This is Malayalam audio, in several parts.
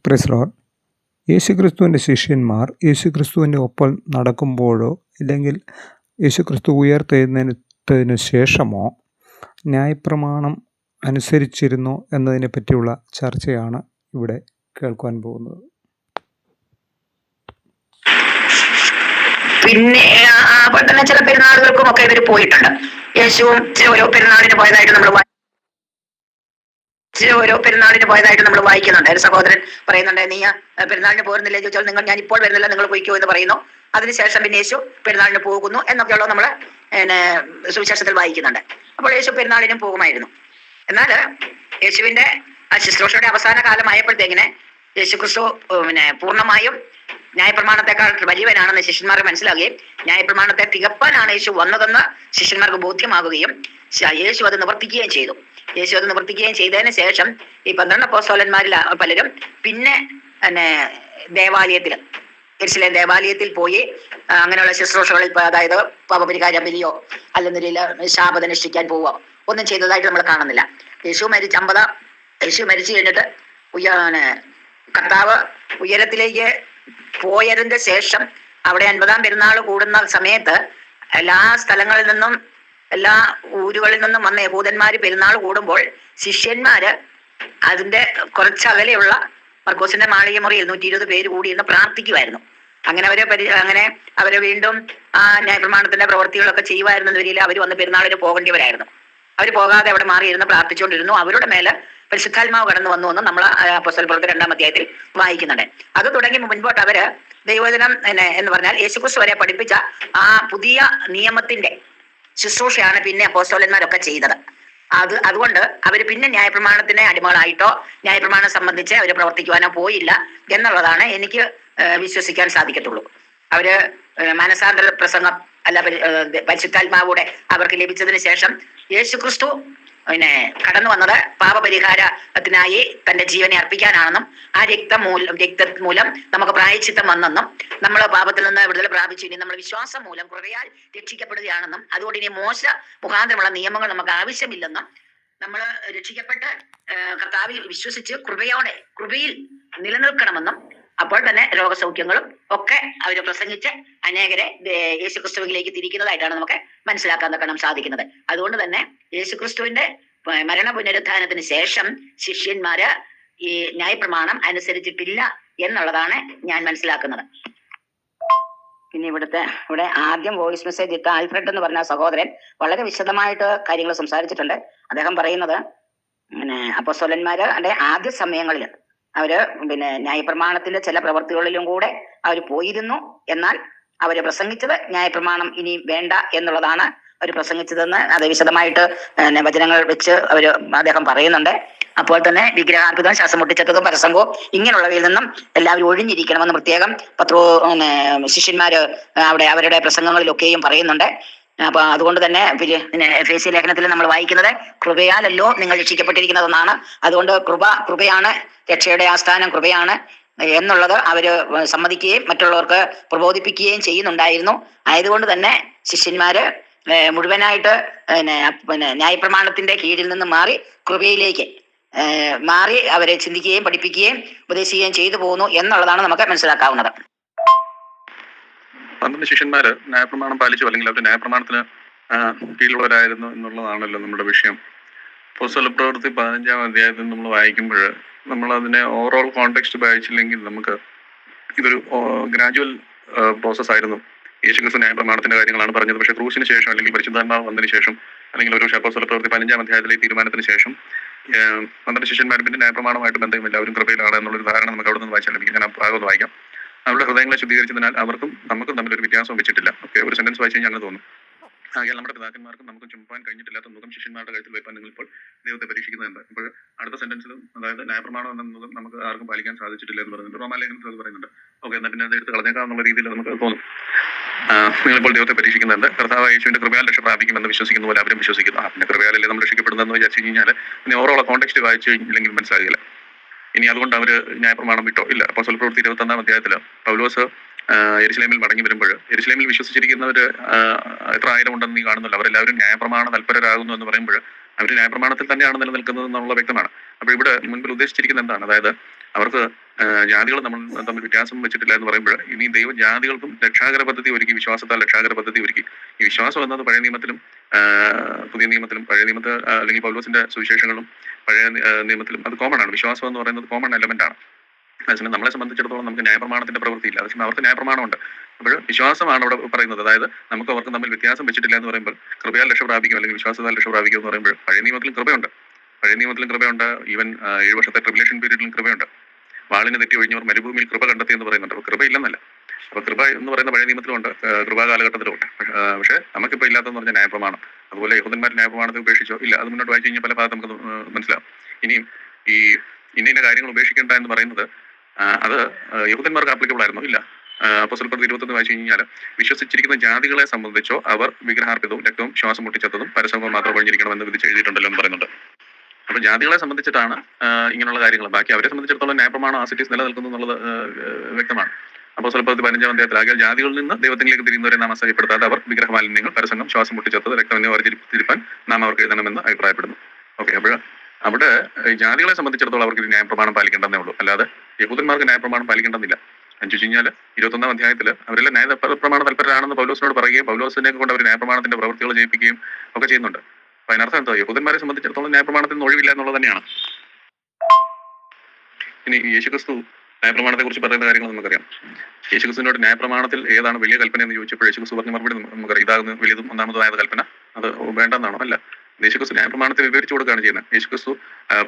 Praise Lord. യേശുക്രിസ്തുവിൻ്റെ ശിഷ്യന്മാർ യേശുക്രിസ്തുവിൻ്റെ ഒപ്പം നടക്കുമ്പോഴോ ഇല്ലെങ്കിൽ യേശുക്രിസ്തു ഉയർത്തെഴുന്നേറ്റതിനു ശേഷമോ ന്യായപ്രമാണം അനുസരിച്ചിരുന്നോ എന്നതിനെ പറ്റിയുള്ള ചർച്ചയാണ് ഇവിടെ കേൾക്കുവാൻ പോകുന്നത്. പിന്നെ തന്നെ ചില പെരുന്നാളുകൾക്കും ഒക്കെ ഇവർ പോയിട്ടുണ്ട്. യേശുവും ഓരോ പെരുന്നാളിന് പോയതായിട്ട് നമ്മൾ വായിക്കുന്നുണ്ട്. ഒരു സഹോദരൻ പറയുന്നുണ്ട്, നീ പെരുന്നാളിന് പോരുന്നില്ലേ ചോദിച്ചാൽ ഞാൻ ഇപ്പോൾ വരുന്നില്ല, നിങ്ങൾ പോയിക്കോ എന്ന് പറയുന്നു. അതിനുശേഷം പിന്നെ യേശു പെരുന്നാളിന് പോകുന്നു എന്നൊക്കെയുള്ള നമ്മൾ സുവിശേഷത്തിൽ വായിക്കുന്നുണ്ട്. അപ്പോൾ യേശു പെരുന്നാളിനും പോകുമായിരുന്നു. എന്നാൽ യേശുവിന്റെ ശുശ്രൂഷയുടെ അവസാന കാലമായപ്പോഴത്തേക്കിന് യേശുക്രിസ്തു പൂർണ്ണമായും ന്യായപ്രമാണത്തെക്കാൾ വലിയവനാണെന്ന് ശിഷ്യന്മാർ മനസ്സിലാകുകയും ന്യായപ്രമാണത്തെ തികപ്പാനാണ് യേശു വന്നതെന്ന് ശിഷ്യന്മാർക്ക് ബോധ്യമാകുകയും യേശു അത് നിവർത്തിക്കുകയും ചെയ്തതിന് ശേഷം ഈ 12 അപ്പോസ്തലന്മാരിൽ പലരും പിന്നെ യെരുശലേം ദേവാലയത്തിൽ പോയി അങ്ങനെയുള്ള ശുശ്രൂഷകളിൽ, അതായത് പാപപരിഹാര ബലിയോ അല്ലെന്നില്ല ശാപതനുഷ്ഠിക്കാൻ പോവോ ഒന്നും ചെയ്തതായിട്ട് നമ്മൾ കാണുന്നില്ല. യേശു മരിച്ചു കഴിഞ്ഞിട്ട് കർത്താവ് ഉയരത്തിലേക്ക് പോയതിന്റെ ശേഷം അവിടെ 50-ാം പെരുന്നാൾ കൂടുന്ന സമയത്ത് എല്ലാ സ്ഥലങ്ങളിൽ നിന്നും എല്ലാ ഊരുകളിൽ നിന്നും വന്ന യഹൂദന്മാര് പെരുന്നാൾ കൂടുമ്പോൾ ശിഷ്യന്മാര് അതിന്റെ കുറച്ചകലെയുള്ള മർക്കോസിന്റെ മാളിക മുറിയിൽ 120 പേര് കൂടിയിരുന്ന് പ്രാർത്ഥിക്കുമായിരുന്നു. അങ്ങനെ അവരെ വീണ്ടും ആ ന്യായപ്രമാണത്തിന്റെ പ്രവൃത്തികളൊക്കെ ചെയ്യുമായിരുന്നെന്ന വരിയിൽ അവർ വന്ന് പെരുന്നാളിന് പോകേണ്ടിവരായിരുന്നു. അവർ പോകാതെ അവിടെ മാറിയിരുന്ന് പ്രാർത്ഥിച്ചുകൊണ്ടിരുന്നു. അവരുടെ മേലെ പരിശുദ്ധാത്മാവ് കടന്നു വന്നു എന്ന് നമ്മൾ അപ്പോസ്തലപ്രവൃത്തി 2-ാം അധ്യായത്തിൽ വായിക്കുന്നുണ്ട്. അത് തുടങ്ങി മുൻപോട്ട് അവര് ദൈവവചനം എന്ന് പറഞ്ഞാൽ യേശുക്രിസ്തു വരെ പഠിപ്പിച്ച ആ പുതിയ നിയമത്തിന്റെ ശുശ്രൂഷയാണ് പിന്നെ അപ്പോസ്തലന്മാരൊക്കെ ചെയ്തത്. അതുകൊണ്ട് അവര് പിന്നെ ന്യായപ്രമാണത്തിന് അടിമകളായിട്ടോ ന്യായപ്രമാണം സംബന്ധിച്ച് അവര് പ്രവർത്തിക്കുവാനോ പോയില്ല എന്നുള്ളതാണ് എനിക്ക് വിശ്വസിക്കാൻ സാധിക്കത്തുള്ളൂ. അവര് മാനസാന്തര പ്രസംഗം അല്ല പരിശുദ്ധാത്മാവൂടെ അവർക്ക് ലഭിച്ചതിന് ശേഷം യേശുക്രിസ്തു കടന്നു വന്നത് പാപപരിഹാരത്തിനായി തന്റെ ജീവനെ അർപ്പിക്കാനാണെന്നും ആ രക്തം മൂലം നമുക്ക് പ്രായശ്ചിത്തം വന്നെന്നും നമ്മൾ പാപത്തിൽ നിന്ന് വിടുതൽ പ്രാപിച്ചു ഇനി നമ്മൾ വിശ്വാസം മൂലം കൃപയാൽ രക്ഷിക്കപ്പെടുകയാണെന്നും അതുകൊണ്ട് ഇനി മോശ മുഖാന്തരമുള്ള നിയമങ്ങൾ നമുക്ക് ആവശ്യമില്ലെന്നും നമ്മൾ രക്ഷിക്കപ്പെട്ട് കർത്താവിൽ വിശ്വസിച്ച് കൃപയിൽ നിലനിൽക്കണമെന്നും അപ്പോൾ തന്നെ രോഗസൗഖ്യങ്ങളും ഒക്കെ അവർ പ്രസംഗിച്ച് അനേകരെ യേശുക്രിസ്തുവിലേക്ക് തിരിക്കുന്നതായിട്ടാണ് നമുക്ക് മനസ്സിലാക്കാൻ സാധിക്കുന്നത്. അതുകൊണ്ട് തന്നെ യേശുക്രിസ്തുവിന്റെ മരണ പുനരുത്ഥാനത്തിന് ശേഷം ശിഷ്യന്മാര് ഈ ന്യായപ്രമാണം അനുസരിച്ചിട്ടില്ല എന്നുള്ളതാണ് ഞാൻ മനസ്സിലാക്കുന്നത്. പിന്നെ ഇവിടെ ആദ്യം വോയിസ് മെസ്സേജ് ഇട്ട ആൽഫ്രഡ് എന്ന് പറഞ്ഞ സഹോദരൻ വളരെ വിശദമായിട്ട് കാര്യങ്ങൾ സംസാരിച്ചിട്ടുണ്ട്. അദ്ദേഹം പറയുന്നത് അപ്പോസ്തലന്മാരുടെ ആദ്യ സമയങ്ങളിൽ അവര് ന്യായപ്രമാണത്തിന്റെ ചില പ്രവൃത്തികളിലും കൂടെ അവർ പോയിരുന്നു. എന്നാൽ അവര് പ്രസംഗിച്ചത് ന്യായപ്രമാണം ഇനി വേണ്ട എന്നുള്ളതാണ് അവർ പ്രസംഗിച്ചതെന്ന് അത് വിശദമായിട്ട് വചനങ്ങൾ വെച്ച് അദ്ദേഹം പറയുന്നുണ്ട്. അപ്പോൾ തന്നെ വിഗ്രഹാർപ്പിതം, ശ്വാസം മുട്ടിച്ചതും പരസംഗവും ഇങ്ങനെയുള്ളവയിൽ നിന്നും എല്ലാവരും ഒഴിഞ്ഞിരിക്കണമെന്ന് പ്രത്യേകം ശിഷ്യന്മാര് അവിടെ അവരുടെ പ്രസംഗങ്ങളിലൊക്കെയും പറയുന്നുണ്ട്. അപ്പൊ അതുകൊണ്ട് തന്നെ എഫേസ്യ ലേഖനത്തിൽ നമ്മൾ വായിക്കുന്നത് കൃപയാലല്ലോ നിങ്ങൾ രക്ഷിക്കപ്പെട്ടിരിക്കുന്നതെന്നാണ്. അതുകൊണ്ട് കൃപയാണ് രക്ഷയുടെ ആസ്ഥാനം, കൃപയാണ് എന്നുള്ളത് അവര് സമ്മതിക്കുകയും മറ്റുള്ളവർക്ക് പ്രബോധിപ്പിക്കുകയും ചെയ്യുന്നുണ്ടായിരുന്നു. ആയതുകൊണ്ട് തന്നെ ശിഷ്യന്മാര് മുഴുവനായിട്ട് ന്യായപ്രമാണത്തിന്റെ കീഴിൽ നിന്ന് മാറി കൃപയിലേക്ക് മാറി അവരെ ചിന്തിക്കുകയും പഠിപ്പിക്കുകയും ഉപദേശിക്കുകയും ചെയ്തു പോകുന്നു എന്നുള്ളതാണ് നമുക്ക് മനസ്സിലാക്കാവുന്നത്. 12 ശിഷ്യന്മാര് ന്യായപ്രമാണം പാലിച്ചു, അല്ലെങ്കിൽ അവർ ന്യായപ്രമാണത്തിന് കീഴിലുള്ളവരായിരുന്നു എന്നുള്ളതാണല്ലോ നമ്മുടെ വിഷയം. അപ്പോസ്തലപ്രവൃത്തി 15-ാം അധ്യായത്തിൽ നമ്മൾ വായിക്കുമ്പോൾ നമ്മൾ അതിനെ ഓവറോൾ കോണ്ടെക്സ്റ്റ് വായിച്ചില്ലെങ്കിൽ നമുക്ക് ഇതൊരു ഗ്രാജുവൽ പ്രോസസ് ആയിരുന്നു. യേശുക്രിസ്തു ന്യായപ്രമാണത്തിന്റെ കാര്യങ്ങളാണ് പറഞ്ഞത്. പക്ഷേ ക്രൂശിന് ശേഷം അല്ലെങ്കിൽ പരിശുദ്ധാത്മാവ് വന്നതിന് ശേഷം അല്ലെങ്കിൽ ഒരു അപ്പോസ്തലപ്രവൃത്തി 15-ാം അധ്യായത്തിലെ തീരുമാനത്തിന് ശേഷം 12 ശിഷ്യന്മാർ പിന്നെ ന്യായപ്രമാണമായിട്ട് ബന്ധമില്ല, അവരും കൃപയിലാണ് എന്നുള്ളൊരു ധാരണ നമുക്ക് അവിടെ നിന്ന് വായിച്ചാൽ ലഭിക്കും. ഞാൻ ആ ഭാഗം ഒന്ന് വായിക്കാം. അവരുടെ ഹൃദയങ്ങളെ ശുദ്ധീകരിച്ചതിനാൽ അവർക്കും നമുക്കും തമ്മിലൊരു വ്യത്യാസവും വെച്ചിട്ടില്ല. ഓക്കെ, ഒരു സെന്റൻസ് വായിച്ചു കഴിഞ്ഞാൽ അങ്ങനെ തോന്നും. ആകയാൽ നമ്മുടെ പിതാക്കന്മാർക്കും നമുക്കും ചുമപ്പാൻ കഴിഞ്ഞിട്ടില്ലാത്ത മുഖം ശിഷ്യന്മാരുടെ കഴുത്തിൽ വയ്പാൻ നിങ്ങൾ ഇപ്പോൾ ദൈവത്തെ പരീക്ഷിക്കുന്നുണ്ട്. ഇപ്പോൾ അടുത്ത സെന്റൻസിലും അതായത് ന്യായപ്രമാണം എന്ന മുഖം നമുക്ക് ആർക്കും പാലിക്കാൻ സാധിച്ചിട്ടില്ല എന്ന് പറയുന്നുണ്ട്. റോമാലേഖനത്തിൽ അത് പറയുന്നുണ്ട്. ഓക്കെ, എന്നാൽ പിന്നെ അത് എടുത്ത് കളഞ്ഞേക്കാം എന്നുള്ള രീതിയിൽ നമുക്ക് തോന്നും. നിങ്ങളിപ്പോൾ ദൈവത്തെ പരീക്ഷിക്കുന്നുണ്ട്. കർത്താവ് യേശുവിന്റെ കൃപയാൽ രക്ഷ പ്രാപിക്കുമെന്ന് വിശ്വസിക്കുന്ന പോലെ അവരും വിശ്വസിക്കുന്നു. പിന്നെ കൃപയാലല്ലേ നമ്മൾ രക്ഷിക്കപ്പെടുന്നതെന്ന് വിചാരിച്ചു കഴിഞ്ഞാൽ പിന്നെ ഓവറോൾ കോണ്ടെക്സ്റ്റ് വായിച്ചു ഇല്ലെങ്കിൽ മനസ്സിലാകില്ല. ഇനി അതുകൊണ്ട് അവര് ന്യായപ്രമാണം വിട്ടോ? ഇല്ല. അപ്പോസ്തലപ്രവൃത്തി 21-ാം അധ്യായത്തില് പൗലോസ് യെരുശലേമിൽ മടങ്ങി വരുമ്പോൾ യെരുശലേമിൽ വിശ്വസിച്ചിരിക്കുന്നവര് എത്ര ആയിരം ഉണ്ടെന്ന് നീ കാണുന്നില്ല, അവരെല്ലാവരും ന്യായപ്രമാണ തൽപരരാകുന്നു എന്ന് പറയുമ്പോൾ അവർ ന്യായപ്രമാണത്തിൽ തന്നെയാണ് നിലനിൽക്കുന്നത് എന്നുള്ള വ്യക്തമാണ്. അപ്പോൾ ഇവിടെ മുൻപിൽ ഉദ്ദേശിച്ചിരിക്കുന്നത് എന്താണ്? അതായത് അവർക്ക് ജാതികൾ നമ്മൾ തമ്മിൽ വ്യത്യാസം വെച്ചിട്ടില്ല എന്ന് പറയുമ്പോൾ ഇനി ദൈവം ജാതികൾക്കും രക്ഷാകര പദ്ധതി ഒരുക്കി, വിശ്വാസത്താൽ രക്ഷാകര പദ്ധതി ഒരുക്കി. ഈ വിശ്വാസം എന്നത് പഴയ നിയമത്തിലും പുതിയ നിയമത്തിലും, പഴയ നിയമത്തിൽ അല്ലെങ്കിൽ പൗലോസിന്റെ സുവിശേഷങ്ങളും പഴയ നിയമത്തിലും അത് കോമൺ ആണ്. വിശ്വാസം എന്ന് പറയുന്നത് കോമൺ എലമെന്റ് ആണ്. അതേസമയം നമ്മളെ സംബന്ധിച്ചിടത്തോളം നമുക്ക് ന്യായപ്രമാണത്തിന്റെ പ്രവൃത്തിയില്ല, അതേസമയം അവർക്ക് ന്യായപ്രമാണമുണ്ട്. അപ്പോൾ വിശ്വാസമാണ് അവിടെ പറയുന്നത്. അതായത് നമുക്ക് അവർക്ക് തമ്മിൽ വ്യത്യാസം വെച്ചിട്ടില്ല എന്ന് പറയുമ്പോൾ കൃപയാൽ രക്ഷ പ്രാപിക്കും അല്ലെങ്കിൽ വിശ്വാസത്താൽ രക്ഷ പ്രാപിക്കും എന്ന് പറയുമ്പോൾ പഴയ നിയമത്തിലും കൃപയുണ്ട്, ഈവൻ 7 വർഷത്തെ ട്രിബുലേഷൻ പീരീഡിലും കൃപയുണ്ട്. വാളിന് തെറ്റി ഒഴിഞ്ഞവർ മരുഭൂമിയിൽ കൃപ കണ്ടെത്തി എന്ന് പറയുന്നുണ്ട്. അപ്പോൾ കൃപ ഇല്ലെന്നല്ല. അപ്പോൾ കൃപ എന്ന് പറയുന്ന പഴയ നിയമത്തിലുണ്ട്, കൃപാ കാലഘട്ടത്തിലുണ്ട്. പക്ഷേ നമുക്കിപ്പോൾ ഇല്ലാത്തതെന്ന് പറഞ്ഞാൽ ന്യായപ്രമാണം. അതുപോലെ യഹൂദന്മാർ ന്യായപ്രമാണത്തെ ഉപേക്ഷിച്ചോ ഇല്ല, അത് മുന്നോട്ട് വായിച്ചു കഴിഞ്ഞാൽ പല ഭാഗത്ത് നമുക്ക് മനസ്സിലാവും. ഇനിയും ഈ ഇന്ന കാര്യങ്ങൾ ഉപേക്ഷിക്കേണ്ട എന്ന് പറയുന്നത് അത് യഹൂദന്മാർക്ക് ആപ്ലിക്കബിൾ ആയിരുന്നോ? ഇല്ല. അപ്പോസ്തല പ്രവൃത്തി 21 വായിച്ചു കഴിഞ്ഞാൽ വിശ്വസിച്ചിരിക്കുന്ന ജാതികളെ സംബന്ധിച്ചോ അവർ വിഗ്രഹാർപ്പിതവും രക്തവും ശ്വാസം മുട്ടിച്ചതും പരസംഗവും മാത്രം ഒഴിഞ്ഞിരിക്കണമെന്ന് വിധിച്ച് എഴുതിയിട്ടുണ്ടല്ലോ എന്ന് പറയുന്നുണ്ട്. അപ്പൊ ജാതികളെ സംബന്ധിച്ചിട്ടാണ് ഇങ്ങനെയുള്ള കാര്യങ്ങൾ. ബാക്കി അവരെ സംബന്ധിച്ചിടത്തോളം ന്യായപ്രമാണം ആസിറ്റീസ് നിലനിൽക്കുന്നു എന്നുള്ളത് വ്യക്തമാണ്. അപ്പോസ്തല പ്രവൃത്തി 15-ാം അധ്യായത്തിൽ ആകയാൽ ജാതികളിൽ നിന്ന് ദൈവത്തിലേക്ക് തിരിയുന്നവരെ നാം അസഹ്യപ്പെടുത്താതെ അവർ വിഗ്രഹമാലിന്യങ്ങൾ, പരസംഗം, ശ്വാസം മുട്ടിച്ചത്, രക്തം എന്നിവ വർജിപ്പിക്കാൻ നാം അവർക്ക് എഴുതണമെന്ന് അഭിപ്രായപ്പെടുന്നു. ഓക്കെ, അപ്പോൾ അവിടെ ജാതികളെ സംബന്ധിച്ചിടത്തോളം അവർക്ക് ന്യായപ്രമാണം പാലിക്കേണ്ടതേ ഉള്ളൂ, അല്ലാതെ യഹൂദന്മാർക്ക് ന്യായപ്രമാണം പാലിക്കേണ്ടതില്ല. എന്ന് വെച്ച് കഴിഞ്ഞാൽ 21-ാം അധ്യായത്തിൽ അവരെല്ലാം ന്യായപ്രമാണ തൽപരരാണെന്ന് പൗലോസിനോട് പറയുകയും പൗലോസിനെ കൊണ്ട് അവർ ന്യായപ്രമാണത്തിന്റെ പ്രവൃത്തികൾ ചെയ്യിപ്പിക്കുകയും ഒക്കെ ചെയ്യുന്നുണ്ട്. അപ്പൊ അതിനർത്ഥം എന്തോ യഹൂദന്മാരെ സംബന്ധിച്ചിടത്തോളം ന്യായപ്രമാണത്തിൽ നിന്ന് ഒഴിവില്ല എന്നുള്ളത് തന്നെയാണ്. ഇനി യേശുക്രിസ്തു ന്യായപ്രമാണത്തെ കുറിച്ച് പറയുന്ന കാര്യങ്ങൾ നമുക്കറിയാം. യേശുക്രിസ്തുവിനോട് ന്യായപ്രമാണത്തിൽ ഏതാണ് വലിയ കൽപ്പന എന്ന് ചോദിച്ചപ്പോൾ യേശുക്രിസ്തു പറഞ്ഞ മറുപടി നമുക്കറിയാം. ഇതാകുന്ന വലിയതും ഒന്നാമതായത് കൽപ്പന, അത് വേണ്ടെന്നാണോ? അല്ല. യേശുക്രിസ്തു ന്യായപ്രമാണത്തെ വിവരിച്ചു കൊടുക്കുകയാണ് ചെയ്യുന്നത്. യേശുക്രിസ്തു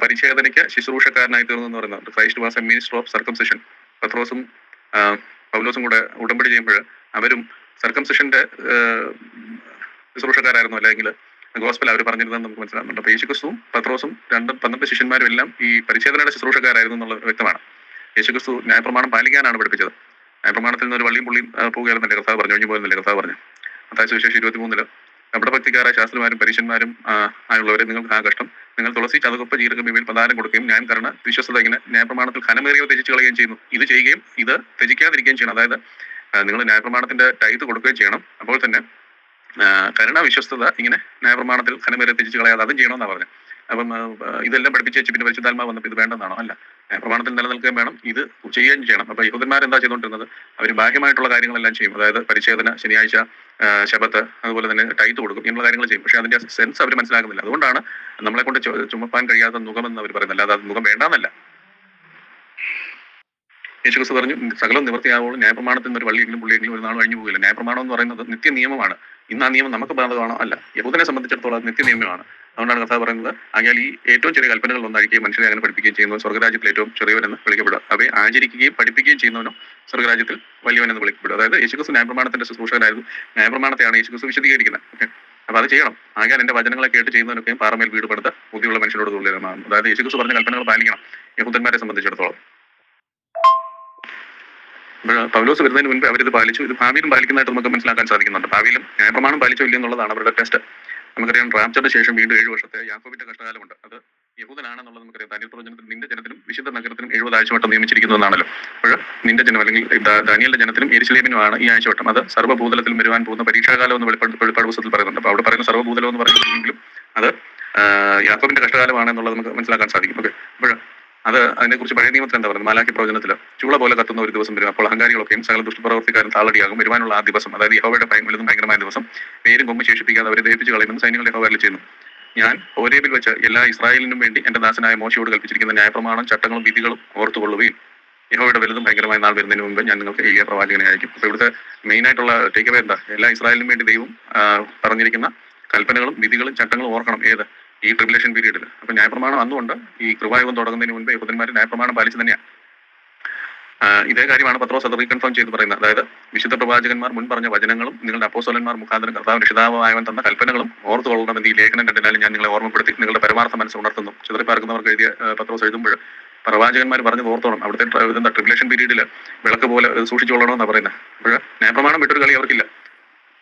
പരിച്ഛേദനയ്ക്ക് ശുശ്രൂഷക്കാരനായി തീർന്നു എന്ന് പറയുന്നത്. Christ was A minister of circumcision. പത്രോസും പൗലോസും കൂടെ ഉടമ്പടി ചെയ്യുമ്പോൾ അവരും സർക്കംസിഷന്റെ ശുശ്രൂഷക്കാരായിരുന്നു, അല്ലെങ്കിൽ ഗോസ്പൽ അവർ പറഞ്ഞിരുന്നത് നമുക്ക് മനസ്സിലാകുന്നുണ്ട്. അപ്പൊ യേശുക്രിസ്തുവും പത്രോസും 12 ശിഷ്യന്മാരും എല്ലാം ഈ പരിച്ഛേദനയുടെ ശുശ്രൂഷക്കാരായിരുന്നു എന്നുള്ളത് വ്യക്തമാണ്. യേശുക്രിസ്തു ന്യായപ്രമാണം പാലിക്കാനാണ് പഠിപ്പിച്ചത്. ന്യായപ്രമാണത്തിൽ നിന്ന് ഒരു വള്ളിയും പുള്ളിയും പോകുകയാണെന്നല്ലേ കർത്താവ് പറഞ്ഞു, ഒഴിഞ്ഞു പോയെന്നല്ലേ കർത്താവ് പറഞ്ഞു. മത്തായി സുവിശേഷം 23 നമ്മുടെ ഭക്തിക്കാരായ ശാസ്ത്രിമാരും പരീശന്മാരും ആയുള്ളവരെ നിങ്ങൾക്ക് ആ കഷ്ടം, നിങ്ങൾ തുളസി, ചതുകൊപ്പ്, ജീരകം ഇവയിൽ പ്രധാനം കൊടുക്കുകയും ഞാൻ കാരണം വിശ്വസത ഇങ്ങനെ ന്യായപ്രമാണത്തിൽ ഘനമേറിയവ ത്യജിച്ച് കളയുകയും ചെയ്യുന്നു. ഇത് ചെയ്യുകയും ഇത് ത്യജിക്കാതിരിക്കുകയും ചെയ്യണം. അതായത് നിങ്ങൾ ന്യായപ്രമാണത്തിന്റെ ടൈത്ത് കൊടുക്കുകയും ചെയ്യണം. അപ്പോൾ തന്നെ കരുണ, വിശ്വസ്തത ഇങ്ങനെ ന്യായപ്രമാണത്തിൽ ഘനമേറിയ ത്യജിച്ച് കളയാതെ അതും ചെയ്യണമെന്നാണ് പറഞ്ഞത്. അപ്പം ഇതെല്ലാം പഠിപ്പിച്ച് വെച്ച് പിന്നെ പരിശുദ്ധാത്മാവ് വന്നപ്പോൾ ഇത് വേണ്ടെന്നാണോ? അല്ല, പ്രമാണത്തിൽ നിലനിൽക്കുകയും വേണം, ഇത് ചെയ്യുകയും ചെയ്യണം. അപ്പൊ യഹൂദന്മാരെന്താ ചെയ്തുകൊണ്ടിരുന്നത്? അവർ ബാഹ്യമായിട്ടുള്ള കാര്യങ്ങളെല്ലാം ചെയ്യും. അതായത് പരിച്ഛേദന, ശനിയാഴ്ച, ശബത്ത്, അതുപോലെ തന്നെ ടൈത്ത് കൊടുക്കും, ഇങ്ങനെയുള്ള കാര്യങ്ങൾ ചെയ്യും. പക്ഷെ അതിന്റെ സെൻസ് അവർ മനസ്സിലാക്കുന്നില്ല. അതുകൊണ്ടാണ് നമ്മളെ കൊണ്ട് ചുമപ്പാൻ കഴിയാത്ത മുഖമെന്ന് അവർ പറയുന്നത്. അല്ലാതെ അത് മുഖം വേണ്ടാന്നല്ല. യേശുക്രിസ്തു പറഞ്ഞു സകലം നിവൃത്തിയാവുള്ളൂ, ന്യായപ്രമാണത്തിൽ നിന്ന് ഒരു വള്ളിയെങ്കിലും പുള്ളിയെങ്കിലും ഒരു നാൾ കഴിഞ്ഞു പോകില്ല. ന്യായപ്രമാണം എന്ന് പറയുന്നത് നിത്യ നിയമമാണ്. ഇന്ന് ആ നിയമം നമുക്ക് ബാധകമാണോ? അല്ല. യഹൂദനെ സംബന്ധിച്ചിടത്തോളം അത് നിത്യ നിയമമാണ്. അതുകൊണ്ടാണ് കർത്താവ് പറയുന്നത് ആകയാൽ ഈ ഏറ്റവും ചെറിയ കൽപ്പനകൾ ഒന്നഴിക്കുകയും മനുഷ്യരെ അങ്ങനെ പഠിപ്പിക്കുകയും ചെയ്യുന്നു സ്വർഗ്ഗരാജ്യത്തിൽ ഏറ്റവും ചെറിയവരെന്ന് വിളിക്കപ്പെടുക. അവയെ ആചരിക്കുകയും പഠിപ്പിക്കുകയും ചെയ്യുന്നവനോ സ്വർഗ്ഗരാജ്യത്തിൽ വലിയവനെന്ന് വിളിക്കപ്പെടും. അതായത് യേശുക്രിസ്തു ന്യായപ്രമാണത്തിന്റെ ശുശ്രൂഷകനായിരുന്നു. ന്യായപ്രമാണത്തെയാണ് യേശുക്രിസ്തു വിശദീകരിക്കുന്നത്. ഓക്കെ, അപ്പൊ അത് ചെയ്യണം. ആകയാൽ എന്റെ വചനങ്ങളെ കേട്ട് ചെയ്യുന്നവനൊക്കെയും പാറമേൽ വീട് പടുത്ത ബുദ്ധിയുള്ള മനുഷ്യരോട് തുല്യമാണ്. അതായത് യേശുക്രിസ്തു പറഞ്ഞ കൽപ്പനകൾ പാലിക്കണം യഹൂദന്മാരെ സംബന്ധിച്ചിടത്തോളം. പൗലോസ് വരുന്നതിന് മുൻപ് അവരിത് പാലിച്ചു. ഇത് ഭാവിയിലും പാലിക്കുന്നതായിട്ട് നമുക്ക് മനസ്സിലാക്കാൻ സാധിക്കുന്നുണ്ട്. ഭാവിയിലും ന്യായപ്രമാണം പാലിച്ചോ ഇല്ലെന്നുള്ളതാണ് അവരുടെ ടെസ്റ്റ്. നമുക്കറിയാം റാപ്ചറിന് ശേഷം വീണ്ടും 7 വർഷത്തെ യാക്കോബിന്റെ കഷ്ടകാലമുണ്ട്. അത് യഹൂദനാണെന്നുള്ളത് നമുക്കറിയാം. ദാനിയേൽ പ്രവചനത്തിൽ നിന്റെ ജനത്തിനും വിശുദ്ധ നഗരത്തിനും 70 ആഴ്ചവട്ടം നിയമിച്ചിരിക്കുന്നതാണല്ലോ. അപ്പോൾ നിന്റെ ജനം അല്ലെങ്കിൽ ദാനിയേലിന്റെ ജനത്തിനും യെരുശലേമിനുമാണ് ഈ ആഴ്ചവട്ടം. അത് സർവ്വഭൂതലത്തിലും വരുവാൻ പോകുന്ന പരീക്ഷാകാലം എന്ന് വെളിപ്പാട് പുസ്തകത്തിൽ പറയുന്നുണ്ട്. അപ്പോൾ അവിടെ പറയുന്ന സർവ്വഭൂതലം എന്ന് പറയുന്നെങ്കിലും അത് യാക്കോബിന്റെ കഷ്ടകാലമാണ് എന്നുള്ളത് നമുക്ക് മനസ്സിലാക്കാൻ സാധിക്കും. ഓക്കെ, അപ്പോൾ അത് അതിനെക്കുറിച്ച് പഴയ നിയമത്തിൽ എന്താ പറയുന്നത്? മാലാഖി പ്രവചനത്തിൽ ചൂള പോലെ കത്തുന്ന ഒരു ദിവസം വരും, അപ്പോൾ അഹങ്കാരികളൊക്കെയും സകല ദുഷ്ടപ്രവർത്തിക്കാരും താളടിയാകും. വരുവാനുള്ള ആ ദിവസം, അതായത് യഹോവയുടെ വലുതും ഭയങ്കരമായ ദിവസം, പേരും കൊമ്പ് ശേഷിപ്പിക്കാതെ അവരെ ദഹിപ്പിച്ച് കളയുമെന്ന് സൈന്യങ്ങൾ യഹോവ അരുളിച്ചെയ്യുന്നു. ഞാൻ ഹോരേബിൽ വെച്ച് എല്ലാ ഇസ്രായേലിനും വേണ്ടി എന്റെ ദാസനായ മോശയോട് കൽപ്പിച്ചിരിക്കുന്ന ന്യായപ്രമാണം, ചട്ടങ്ങളും വിധികളും ഓർത്തുകൊള്ളുകയും യഹോവയുടെ വലുതും ഭയങ്കരമായ നാൾ വരുന്നതിന് മുമ്പ് ഞാൻ നിങ്ങൾക്ക് ഏലിയ പ്രവാചകനെ അയക്കും. അപ്പോൾ ഇവിടുത്തെ മെയിൻ ആയിട്ടുള്ള ടേക്ക് അവേ എന്താ? എല്ലാ ഇസ്രായേലിനും വേണ്ടി ദൈവം പറഞ്ഞിരിക്കുന്ന കൽപ്പനകളും വിധികളും ചട്ടങ്ങളും ഓർക്കണം. ഏത്? ഈ ട്രിബുലേഷൻ പീരീഡിൽ. അപ്പൊ ന്യായപ്രമാണം അന്നുകൊണ്ട് ഈ കൃപായുഗം തുടങ്ങുന്നതിന് മുൻപ് യഹൂദന്മാർ ന്യായപ്രമാണം പാലിച്ചു തന്നെയാണ്. ഇതേ കാര്യമാണ് പത്രോസ് അത് റീകൺഫേം ചെയ്ത് പറയുന്നത്. അതായത് വിശുദ്ധ പ്രവാചകന്മാർ മുൻ പറഞ്ഞ വചനങ്ങളും നിങ്ങളുടെ അപ്പോസ്തലന്മാർ മുഖാന്തരം കർത്താവ് രക്ഷിതാവായവൻ തന്ന കൽപ്പനകളും ഓർത്തുകൊള്ളണമെന്ന് ഈ ലേഖനം കണ്ടിട്ടാലും ഞാൻ നിങ്ങളെ ഓർമ്മപ്പെടുത്തി നിങ്ങളുടെ പരമാർത്ഥ മനസ്സ് ഉണർത്തുന്നു. ചിതറിപ്പാർക്കുന്നവർക്ക് എഴുതിയ പത്രോസ് എഴുതുമ്പോൾ പ്രവാചകന്മാർ പറഞ്ഞത് ഓർത്തോണം. അവിടുത്തെ എന്താ ട്രിബുലേഷൻ പീരീഡിൽ വിളക്ക് പോലെ സൂക്ഷിച്ചോളണമെന്നാണ് പറയുന്നത്. അപ്പോൾ ന്യായപ്രമാണം വിട്ടൊരു കളി അവർക്കില്ല.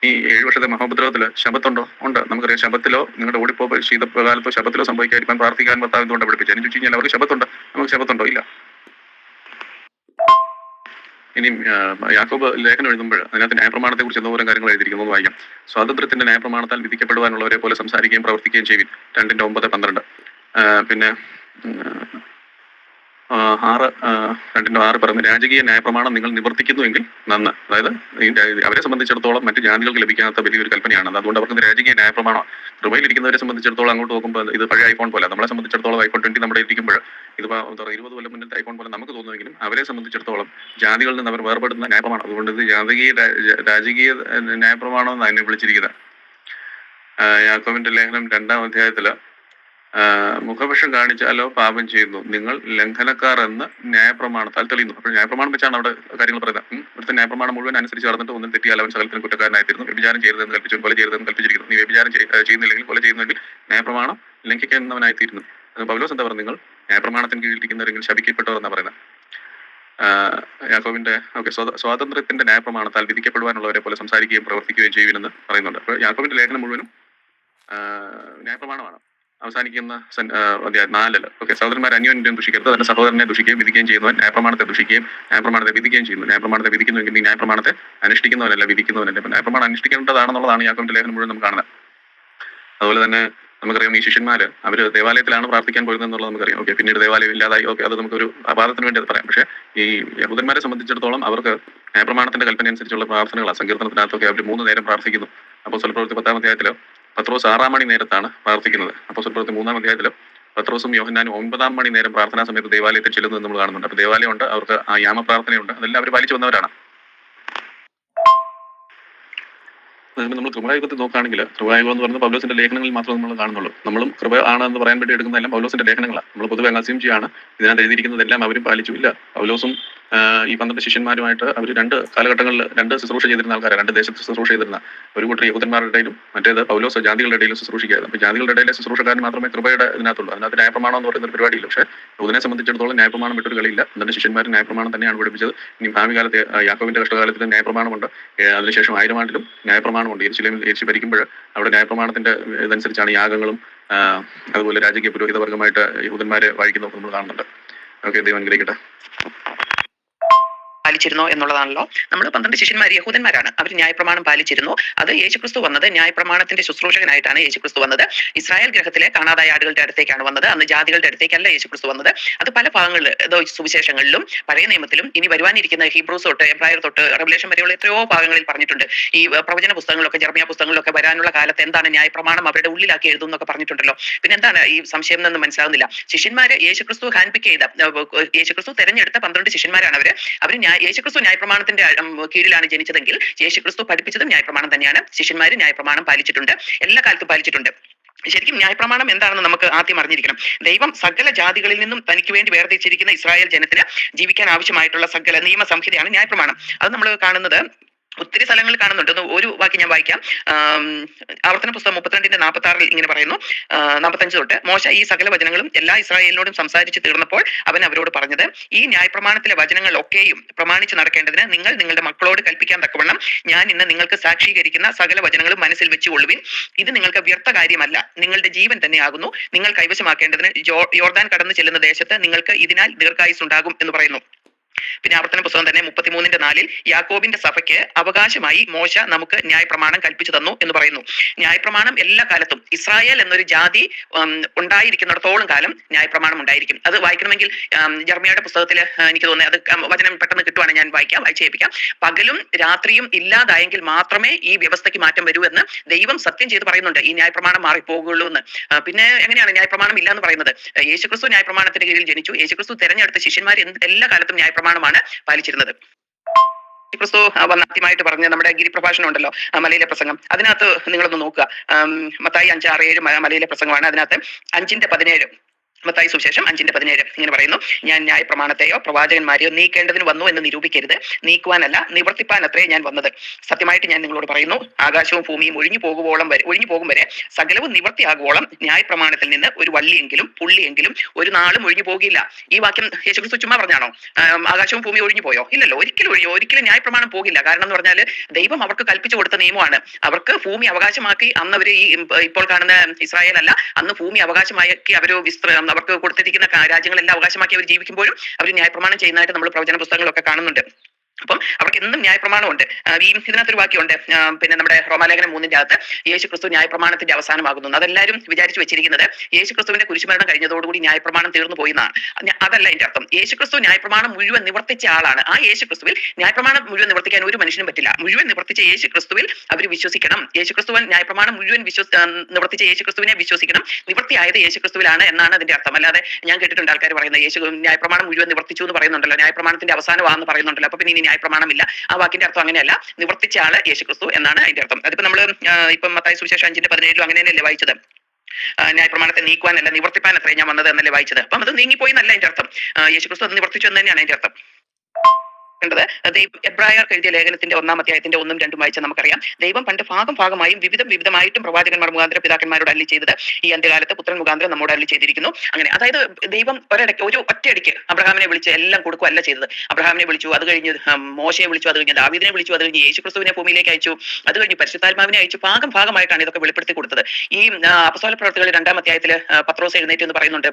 ഈ 7 വർഷത്തെ മഹോപദ്രവത്തില് ശബത്തുണ്ടോ? ഉണ്ട്. നമുക്കറിയാം ശബത്തിലോ നിങ്ങളുടെ ഓടിപ്പോ ശീതകാലത്തോ ശബത്തിലോ സംഭവിക്കാതിരിക്കാൻ പ്രാർത്ഥിക്കാൻ ഭർത്താവ് എന്തുകൊണ്ട് പഠിപ്പിച്ചു? അതിന് ചോദിച്ചു കഴിഞ്ഞാൽ അവർക്ക് ശബത്തുണ്ട്, നമുക്ക് ശബത്തുണ്ടോ? ഇല്ല. ഇനി യാക്കോബ് ലേഖനം എഴുതുമ്പോൾ അതിനകത്ത് ന്യായപ്രമാണത്തെ കുറിച്ച് എന്തോരം കാര്യങ്ങൾ എഴുതിയിരിക്കുന്നത് വായിക്കാം. സ്വാതന്ത്ര്യത്തിന്റെ ന്യായപ്രമാണത്താൽ വിധിക്കപ്പെടുവാനുള്ളവരെ പോലെ സംസാരിക്കുകയും പ്രവർത്തിക്കുകയും ചെയ്യും. 2:9-12. പിന്നെ 6:2 പറയുന്നു, രാജകീയ ന്യായപ്രമാണം നിങ്ങൾ നിവർത്തിക്കുന്നുവെങ്കിൽ നന്ന്. അതായത് അവരെ സംബന്ധിച്ചിടത്തോളം മറ്റ് ജാതികൾക്ക് ലഭിക്കാത്ത വലിയൊരു കൽപ്പനയാണ്. അതുകൊണ്ട് അവർക്ക് രാജകീയ ന്യായപ്രമാണമാണ്. കൃപയിലിരിക്കുന്നവരെ സംബന്ധിച്ചിടത്തോളം അങ്ങോട്ട് നോക്കുമ്പോൾ ഇത് പഴയ ഐഫോൺ പോലെ, നമ്മളെ സംബന്ധിച്ചിടത്തോളം iPhone 20 നമ്മുടെ ഇരിക്കുമ്പോൾ ഇതിപ്പോൾ 20 കൊല്ലം മുന്നത്തെ ഐഫോൺ പോലെ നമുക്ക് തോന്നുമെങ്കിലും അവരെ സംബന്ധിച്ചിടത്തോളം ജാതികളിൽ നിന്ന് അവർ വേർപെടുന്ന ന്യായപ്രമാണം. അതുകൊണ്ട് ഇത് രാജകീയ ന്യായപ്രമാണം എന്നാണ് അതിനെ വിളിച്ചിരിക്കുന്നത്. യാക്കോബിന്റെ ലേഖനം 2-ാം അധ്യായത്തില് മുഖപക്ഷം കാണിച്ചാലോ പാപം ചെയ്യുന്നു, നിങ്ങൾ ലംഘനക്കാർ എന്ന് ന്യായപ്രമാണത്താൽ തെളിയുന്നു. അപ്പോൾ ന്യായപ്രമാണം വെച്ചാണ് അവിടെ കാര്യങ്ങൾ പറയുന്നത്. ഇവിടുത്തെ ന്യായപ്രമാണം മുഴുവൻ അനുസരിച്ച് നടന്നിട്ട് ഒന്നും തെറ്റിയാൽ അവൻ സകലത്തിന് കുറ്റക്കാരനായിത്തീരുന്നു. വ്യഭിചാരം ചെയ്തതെന്ന് കൽപ്പിച്ചു, കൊല ചെയ്തതെന്ന് കൽപ്പിച്ചിരിക്കുന്നു. നീ വ്യഭിചാരം ചെയ്യുന്നില്ലെങ്കിൽ, കൊല ചെയ്യുന്നെങ്കിൽ ന്യായപ്രമാണം ലംഘിക്കുന്നവനായിത്തീരുന്നു. പൗലോസ് എന്താ പറയുന്നത്? നിങ്ങൾ ന്യായപ്രമാണത്തിന് കീഴിലിരിക്കുന്നവരെങ്കിൽ ശപിക്കപ്പെട്ടവർ എന്നാ പറയുന്നത്. യാക്കോബിന്റെ സ്വാതന്ത്ര്യത്തിന്റെ ന്യായപ്രമാണത്താൽ വിധിക്കപ്പെടുവാനുള്ളവരെ പോലെ സംസാരിക്കുകയും പ്രവർത്തിക്കുകയും ചെയ്യുമെന്ന് പറയുന്നുണ്ട്. അപ്പോൾ യാക്കോബിന്റെ ലേഖനം മുഴുവനും ന്യായപ്രമാണമാണ്. അവസാനിക്കുന്ന അധ്യായം 4 സഹോദരന്മാർ അന്യോന്യം ദുഷിക്കരുത്, തന്റെ സഹോദരനെ ദുഷിക്കുകയും വിധിക്കുകയും ചെയ്യുന്നവൻ ന്യായപ്രമാണത്തെ ദുഷിക്കുകയും ന്യായപ്രമാണത്തെ വിധിക്കുകയും ചെയ്യുന്നു. ന്യായപ്രമാണത്തെ വിധിക്കുന്നുവെങ്കിൽ നീ ന്യായപ്രമാണത്തെ അനുഷ്ഠിക്കുന്നവനല്ല, വിധിക്കുന്നവനല്ല. ഇപ്പം ന്യായപ്രമാണം അനുഷ്ഠിക്കേണ്ടതാണെന്നുള്ളതാണ് യാക്കോബിന്റെ ലേഖനം മുഴുവൻ നമുക്ക് കാണുന്നത്. അതുപോലെ തന്നെ നമുക്കറിയാം, ഈ ശിഷ്യന്മാര് അവര് ദേവാലയത്തിലാണ് പ്രാർത്ഥിക്കാൻ പോയിരുന്നത് എന്നുള്ളത് നമുക്കറിയാം. പിന്നീട് ദേവാലയം ഇല്ലാതായി. അത് നമുക്കൊരു അപാദത്തിന് വേണ്ടി അത് പറയാം. പക്ഷേ ഈ യഹൂദന്മാരെ സംബന്ധിച്ചിടത്തോളം അവർക്ക് ന്യായപ്രമാണത്തിന്റെ കൽപ്പന അനുസരിച്ചുള്ള പ്രാർത്ഥനകളാണ്. സങ്കീർത്തനത്തിനകത്തൊക്കെ അവർ 3 നേരം പ്രാർത്ഥിക്കുന്നു. അപ്പോസ്തല പ്രവൃത്തി 10-ാം അധ്യായത്തില് പത്രോസ് 6 മണി നേരത്താണ് പ്രാർത്ഥിക്കുന്നത്. അപ്പോസ്തല പ്രവൃത്തി 3-ാം അധ്യായത്തില് പത്രോസും യോഹന്നാനും 9 മണി നേരം പ്രാർത്ഥനാ സമയത്ത് ദേവാലയത്തിൽ ചെല്ലുന്നത് നമ്മൾ കാണുന്നുണ്ട്. അപ്പോൾ ദേവാലയമുണ്ട്, അവർക്ക് ആ യാമപ്രാർത്ഥനയുണ്ട്, അതെല്ലാം അവർ പാലിച്ചു വന്നവരാണ്. നമ്മൾ കൃപായുഗത്തിൽ നോക്കുകയാണെങ്കിൽ, കൃപായുഗം എന്ന് പറയുന്നത് പൗലോസിന്റെ ലേഖനങ്ങളിൽ മാത്രമേ നമ്മൾ കാണുന്നുള്ളൂ. നമ്മളും കൃപ ആണെന്ന് പറയാൻ വേണ്ടി എടുക്കുന്നതെല്ലാം പൗലോസിന്റെ ലേഖനങ്ങളാണ്. നമ്മൾ പൊതുവെ അസ്യൂം ചെയ്യാണ് ഇതിനകത്ത് എഴുതിയിരിക്കുന്നതെല്ലാം അവരും പാലിച്ചു. ഇല്ല, പൗലോസും ഈ 12 ശിഷ്യന്മാരുമായിട്ട് അവർ 2 കാലഘട്ടങ്ങളിൽ 2 ശുശ്രൂഷ ചെയ്തിരുന്ന ആൾക്കാരാണ്. 2 ദേശത്ത് ശുശ്രൂഷ ചെയ്തിരുന്ന ഒരു കൂട്ടർ യഹൂദന്മാരുടെ ഇടയിലും മറ്റേത് പൗലോസ് ജാതികളുടെ ഇടയിലും ശുശ്രൂഷിക്കായിരുന്നു. അപ്പോൾ ജാതികളുടെ ഇടയിലെ ശുശ്രൂഷക്കാരൻ മാത്രമേ കൃപയുടെ ഇതിനകത്തുള്ളൂ. അതിനകത്ത് ന്യായപ്രമാണം എന്ന് പറയുന്ന ഒരു പരിപാടിയില്ല. പക്ഷേ യഹൂദനെ സംബന്ധിച്ചിടത്തോളം ന്യായപ്രമാണം വിട്ടൊരു കളിയില്ല. എന്നിട്ട് ശിഷ്യന്മാർ ന്യായപ്രമാണം തന്നെയാണ് പഠിപ്പിച്ചത്. ഇനി ഭാവി കാലത്ത് യാക്കോബിന്റെ കഷ്ടകാലത്തിൽ ന്യായപ്രമാണമുണ്ട്. അതിനുശേഷം 1000 ആണ്ടിലും ന്യായപ്രമാണമുണ്ട്. യെരൂശലേമിൽ ഭരിക്കുമ്പോൾ അവിടെ ന്യായപ്രമാണത്തിന്റെ ഇതനുസരിച്ചാണ് യാഗങ്ങളും അതുപോലെ രാജകീയ പുരോഹിത വർഗമായിട്ട് യഹൂദന്മാരെ വാഴിക്കുന്നതൊക്കെ നമ്മൾ കാണുന്നുണ്ട്. ദൈവം അനുഗ്രഹിക്കട്ടെ. പാലിച്ചിരുന്നോ എന്നുള്ളതാണല്ലോ. നമ്മൾ 12 ശിഷ്യന്മാർ യഹൂദന്മാരാണ്. അവർ ന്യായപ്രമാണം പാലിച്ചിരുന്നു. അത് യേശുക്രിസ്തു വന്നത് ന്യായപ്രമാണത്തിന്റെ ശുശ്രൂഷകനായിട്ടാണ് യേശുക്രിസ്തു വന്നത്. ഇസ്രായേൽ ഗ്രഹത്തിലെ കാണാതായ ആടുകളുടെ അടുത്തേക്കാണ് വന്നത്. അന്ന് ജാതികളുടെ അടുത്തേക്കല്ല യേശുക്രിസ്തു വന്നത്. അത് പല ഭാഗങ്ങളിൽ സുവിശേഷങ്ങളിലും പഴയ നിയമത്തിലും ഇനി വരുവാനിരിക്കുന്ന ഹീബ്രൂസ് തൊട്ട് എബ്രായർ തൊട്ട് റെവലേഷൻ വരെയുള്ള എത്രയോ ഭാഗങ്ങളിൽ പറഞ്ഞിട്ടുണ്ട്. ഈ പ്രവചന പുസ്തകങ്ങളിലൊക്കെ ജെറമ്യാ പുസ്തകങ്ങളിലൊക്കെ വരാനുള്ള കാലത്ത് എന്താണ് ന്യായപ്രമാണം അവരുടെ ഉള്ളിലാക്കി എഴുതും എന്നൊക്കെ പറഞ്ഞിട്ടുണ്ടല്ലോ. പിന്നെ എന്താണ് ഈ സംശയം എന്നൊന്നും മനസ്സിലാവുന്നില്ല. ശിഷ്യന്മാര് യേശുക്രിസ്തു ഹാൻഡ് പിക്ക് ചെയ്ത, യേശുക്രിസ്തു തെരഞ്ഞെടുത്ത 12 ശിഷ്യന്മാരാണ് അവര്. യേശുക്രിസ്തു ന്യായപ്രമാണത്തിന്റെ കീഴിലാണ് ജനിച്ചതെങ്കിൽ യേശുക്രിസ്തു പഠിപ്പിച്ചതും ന്യായപ്രമാണം തന്നെയാണ്. ശിഷ്യന്മാര് ന്യായപ്രമാണം പാലിച്ചിട്ടുണ്ട്, എല്ലാ കാലത്തും പാലിച്ചിട്ടുണ്ട്. ശരിക്കും ന്യായപ്രമാണം എന്താണെന്ന് നമുക്ക് ആദ്യം അറിഞ്ഞിരിക്കണം. ദൈവം സകല ജാതികളിൽ നിന്നും തനിക്ക് വേണ്ടി വേർതിരിച്ചിരിക്കുന്ന ഇസ്രായേൽ ജനത്തിന് ജീവിക്കാൻ ആവശ്യമായിട്ടുള്ള സകല നിയമസംഹിതയാണ് ന്യായപ്രമാണം. അത് നമ്മൾ കാണുന്നത് ഒത്തിരി സ്ഥലങ്ങളിൽ കാണുന്നുണ്ട്. ഒരു വാക്യം ഞാൻ വായിക്കാം. ആവർത്തന പുസ്തകം 32:46 ഇങ്ങനെ പറയുന്നു, 45 തൊട്ട്. മോശ ഈ സകല വചനങ്ങളും എല്ലാ ഇസ്രായേലിനോടും സംസാരിച്ച് തീർന്നപ്പോൾ അവൻ അവരോട് പറഞ്ഞത്, ഈ ന്യായപ്രമാണത്തിലെ വചനങ്ങൾ ഒക്കെയും പ്രമാണിച്ച് നടക്കേണ്ടതിന് നിങ്ങൾ നിങ്ങളുടെ മക്കളോട് കൽപ്പിക്കാൻ തക്കവണ്ണം ഞാൻ ഇന്ന് നിങ്ങൾക്ക് സാക്ഷീകരിക്കുന്ന സകല വചനങ്ങളും മനസ്സിൽ വെച്ചുകൊള്ളുവിൻ. ഇത് നിങ്ങൾക്ക് വ്യർത്ഥ കാര്യമല്ല, നിങ്ങളുടെ ജീവൻ തന്നെയാകുന്നു. നിങ്ങൾ കൈവശമാക്കേണ്ടതിന് യോർദാൻ കടന്നു ചെല്ലുന്ന ദേശത്ത് നിങ്ങൾക്ക് ഇതിനാൽ ദീർഘായുസ് ഉണ്ടാകും എന്ന് പറയുന്നു. പിന്നെ ആവർത്തന പുസ്തകം തന്നെ 33:4 യാക്കോബിന്റെ സഭയ്ക്ക് അവകാശമായി മോശ നമുക്ക് ന്യായപ്രമാണം കൽപ്പിച്ചു തന്നു എന്ന് പറയുന്നു. ന്യായപ്രമാണം എല്ലാ കാലത്തും ഇസ്രായേൽ എന്നൊരു ജാതി ഉണ്ടായിരിക്കുന്നിടത്തോളം കാലം ന്യായപ്രമാണം ഉണ്ടായിരിക്കും. അത് വായിക്കണമെങ്കിൽ ജെറമ്യായുടെ പുസ്തകത്തിൽ എനിക്ക് തോന്നുന്നത് അത് വചനം പെട്ടെന്ന് കിട്ടുവാണ്, ഞാൻ വായിച്ചേൽപ്പിക്കാം. പകലും രാത്രിയും ഇല്ലാതായെങ്കിൽ മാത്രമേ ഈ വ്യവസ്ഥയ്ക്ക് മാറ്റം വരൂ എന്ന് ദൈവം സത്യം ചെയ്ത് പറയുന്നുണ്ട്. ഈ ന്യായപ്രമാണം മാറിപ്പോകുള്ളൂ എന്ന്. പിന്നെ എങ്ങനെയാണ് ന്യായപ്രമാണം ഇല്ല എന്ന് പറയുന്നത്? യേശുക്രിസ്തു ന്യായപ്രമാണത്തിന്റെ കീഴിൽ ജനിച്ചു. യേശുക്രിസ്തു തെരഞ്ഞെടുത്ത ശിഷ്യന്മാർ എല്ലാ കാലത്തും ന്യായപ്രമാണമാണ് പാലിച്ചിരുന്നത്. ക്രിസ്തു ആദ്യമായിട്ട് പറഞ്ഞ നമ്മുടെ ഗിരിപ്രഭാഷണം ഉണ്ടല്ലോ, മലയിലെ പ്രസംഗം, അതിനകത്ത് നിങ്ങളൊന്ന് നോക്കുക. മത്തായി 5:6-7 മലയിലെ പ്രസംഗമാണ്. അതിനകത്ത് 5:17 മത്തായി സുവിശേഷം 5:17 ഇങ്ങനെ പറയുന്നു, ഞാൻ ന്യായപ്രമാണത്തെയോ പ്രവാചകന്മാരെയോ നീക്കേണ്ടതിന് വന്നു എന്ന് നിരൂപിക്കരുത്, നീക്കുവാനല്ല നിവർത്തിപ്പാൻ അത്രേ ഞാൻ വന്നത്. സത്യമായിട്ട് ഞാൻ നിങ്ങളോട് പറയുന്നു, ആകാശവും ഭൂമിയും ഒഴിഞ്ഞു പോകും വരെ സകലവും നിവർത്തിയാകുവോളം ന്യായപ്രമാണത്തിൽ നിന്ന് ഒരു വള്ളിയെങ്കിലും പുള്ളിയെങ്കിലും ഒരു നാളും ഒഴിഞ്ഞു പോകില്ല. ഈ വാക്യം യേശുക്രിസ്തു ചുമ്മാ പറഞ്ഞാണോ? ആകാശവും ഭൂമി ഒഴിഞ്ഞു പോയോ? ഇല്ലല്ലോ, ഒരിക്കലും ന്യായപ്രമാണം പോകില്ല. കാരണം എന്ന് പറഞ്ഞാൽ ദൈവം അവർക്ക് കൽപ്പിച്ചു കൊടുത്ത നിയമമാണ്. അവർക്ക് ഭൂമി അവകാശമാക്കി, അന്ന് അവർ ഈ ഇപ്പോൾ കാണുന്ന ഇസ്രായേൽ അല്ല, അന്ന് ഭൂമി അവകാശമാക്കി അവർ അവർക്ക് കൊടുത്തിരിക്കുന്ന രാജ്യങ്ങളെല്ലാം അവകാശമാക്കി അവർ ജീവിക്കുമ്പോഴും അവർ ന്യായപ്രമാണം ചെയ്യുന്നതായിട്ട് നമ്മൾ പ്രവചന പുസ്തകങ്ങളൊക്കെ കാണുന്നുണ്ട്. അപ്പം അവർക്ക് എന്നും ന്യായപ്രമാണമുണ്ട്. ഈ ഇതിനകത്തൊരു വാക്യമുണ്ട്, പിന്നെ നമ്മുടെ റോമാലേഖനം 3-ന്റെ അകത്ത് യേശു ക്രിസ്തു ന്യായപ്രമാണത്തിന്റെ അവസാനമാകുന്നു. അതെല്ലാവരും വിചാരിച്ചു വെച്ചിരിക്കുന്നത് യേശു ക്രിസ്തുവിന്റെ കുരിശുമരണം കഴിഞ്ഞതോടുകൂടി ന്യായപ്രമാണം തീർന്നു പോയി എന്നാണ്. അതല്ല അതിന്റെ അർത്ഥം. യേശു ക്രിസ്തു ന്യായപ്രമാണം മുഴുവൻ നിവർത്തിച്ച ആളാണ്. ആ യേശു ക്രിസ്തുവിൽ ന്യായപ്രമാണം മുഴുവൻ നിവർത്തിക്കാൻ ഒരു മനുഷ്യനും പറ്റില്ല. മുഴുവൻ നിവർത്തിച്ച യേശു ക്രിസ്തുവിൽ അവർ വിശ്വസിക്കണം. യേശു ക്രിസ്തുവൻ ന്യായപ്രമാണം മുഴുവൻ നിവർത്തിച്ച യേശു ക്രിസ്തുവിനെ വിശ്വസിക്കണം. നിവൃത്തിയായത് യേശു ക്രിസ്തുവിലാണ് എന്നാണ് അതിന്റെ അർത്ഥം. അല്ലാതെ ഞാൻ കേട്ടിട്ടുണ്ട് ആൾക്കാർ പറയുന്നത് യേശു ന്യായപ്രമാണം മുഴുവൻ നിവർത്തിച്ചു എന്ന് പറയുന്നുണ്ടല്ലോ, ന്യായപ്രമാണത്തിന്റെ അവസാനമാണെന്ന് പറയുന്നുണ്ടല്ലോ, അപ്പൊ പിന്നെ ഇനി ന്യായപ്രമാണമില്ല. ആ വാക്കിന്റെ അർത്ഥം അങ്ങനെയല്ല. നിവർത്തിച്ച ആള് യേശു ക്രിസ്തു എന്നാണ് അതിന്റെ അർത്ഥം. അതിപ്പോ നമ്മള് ഇപ്പം മത്തായി സുവിശേഷം 5:17 അങ്ങനെ തന്നെയല്ലേ വായിച്ചത്? ന്യായപ്രമാണത്തെ നീക്കുവാനല്ല നിവർത്തിപ്പാൻ അത്രേ ഞാൻ വന്നത് എന്നല്ലേ വായിച്ചത്. അപ്പം അത് നീങ്ങിപ്പോയി എന്നല്ല അതിന്റെ അർത്ഥം. യേശു ക്രിസ്തു അത് നിവർത്തിച്ചു എന്ന് തന്നെയാണ് അതിന്റെ അർത്ഥം. എബ്രായർക്ക് എഴുതിയ ലേഖനത്തിന്റെ 1-ാം അധ്യായത്തിന്റെ 1-ഉം 2-ഉം വായിച്ചാൽ നമുക്കറിയാം, ദൈവം പണ്ട് ഭാഗമായും വിവിധമായിട്ടും പ്രവാചകന്മാർ മുഖാന്തരം പിതാക്കന്മാരോട് അരുളി ചെയ്തത് ഈ അന്ത്യകാലത്ത് പുത്രൻ മുഖാന്തരം നമ്മോട് അരുളി ചെയ്തിരിക്കുന്നു. അങ്ങനെ അതായത് ദൈവം ഒറ്റയടിക്ക് അബ്രഹാമിനെ വിളിച്ച് എല്ലാം കൊടുക്കുകയല്ല ചെയ്തത്. അബ്രഹാമിനെ വിളിച്ചു, അത് കഴിഞ്ഞ് മോശയെ വിളിച്ചു, അത് കഴിഞ്ഞ് ദാവീദിനെ വിളിച്ചു, അത് കഴിഞ്ഞ് യേശു ക്രിസ്തുവിനെ ഭൂമിയിലേക്ക് അയച്ചു, അത് കഴിഞ്ഞ് പരിശുദ്ധാത്മാവിനെ അയച്ചു. ഭാഗമായിട്ടാണ് ഇതൊക്കെ വെളിപ്പെടുത്തി കൊടുത്തത്. ഈ അപ്പസ്തോല പ്രവർത്തികൾ 2-ാം അധ്യായത്തിൽ പത്രോസ് എഴുന്നേറ്റ് എന്ന് പറയുന്നുണ്ട്,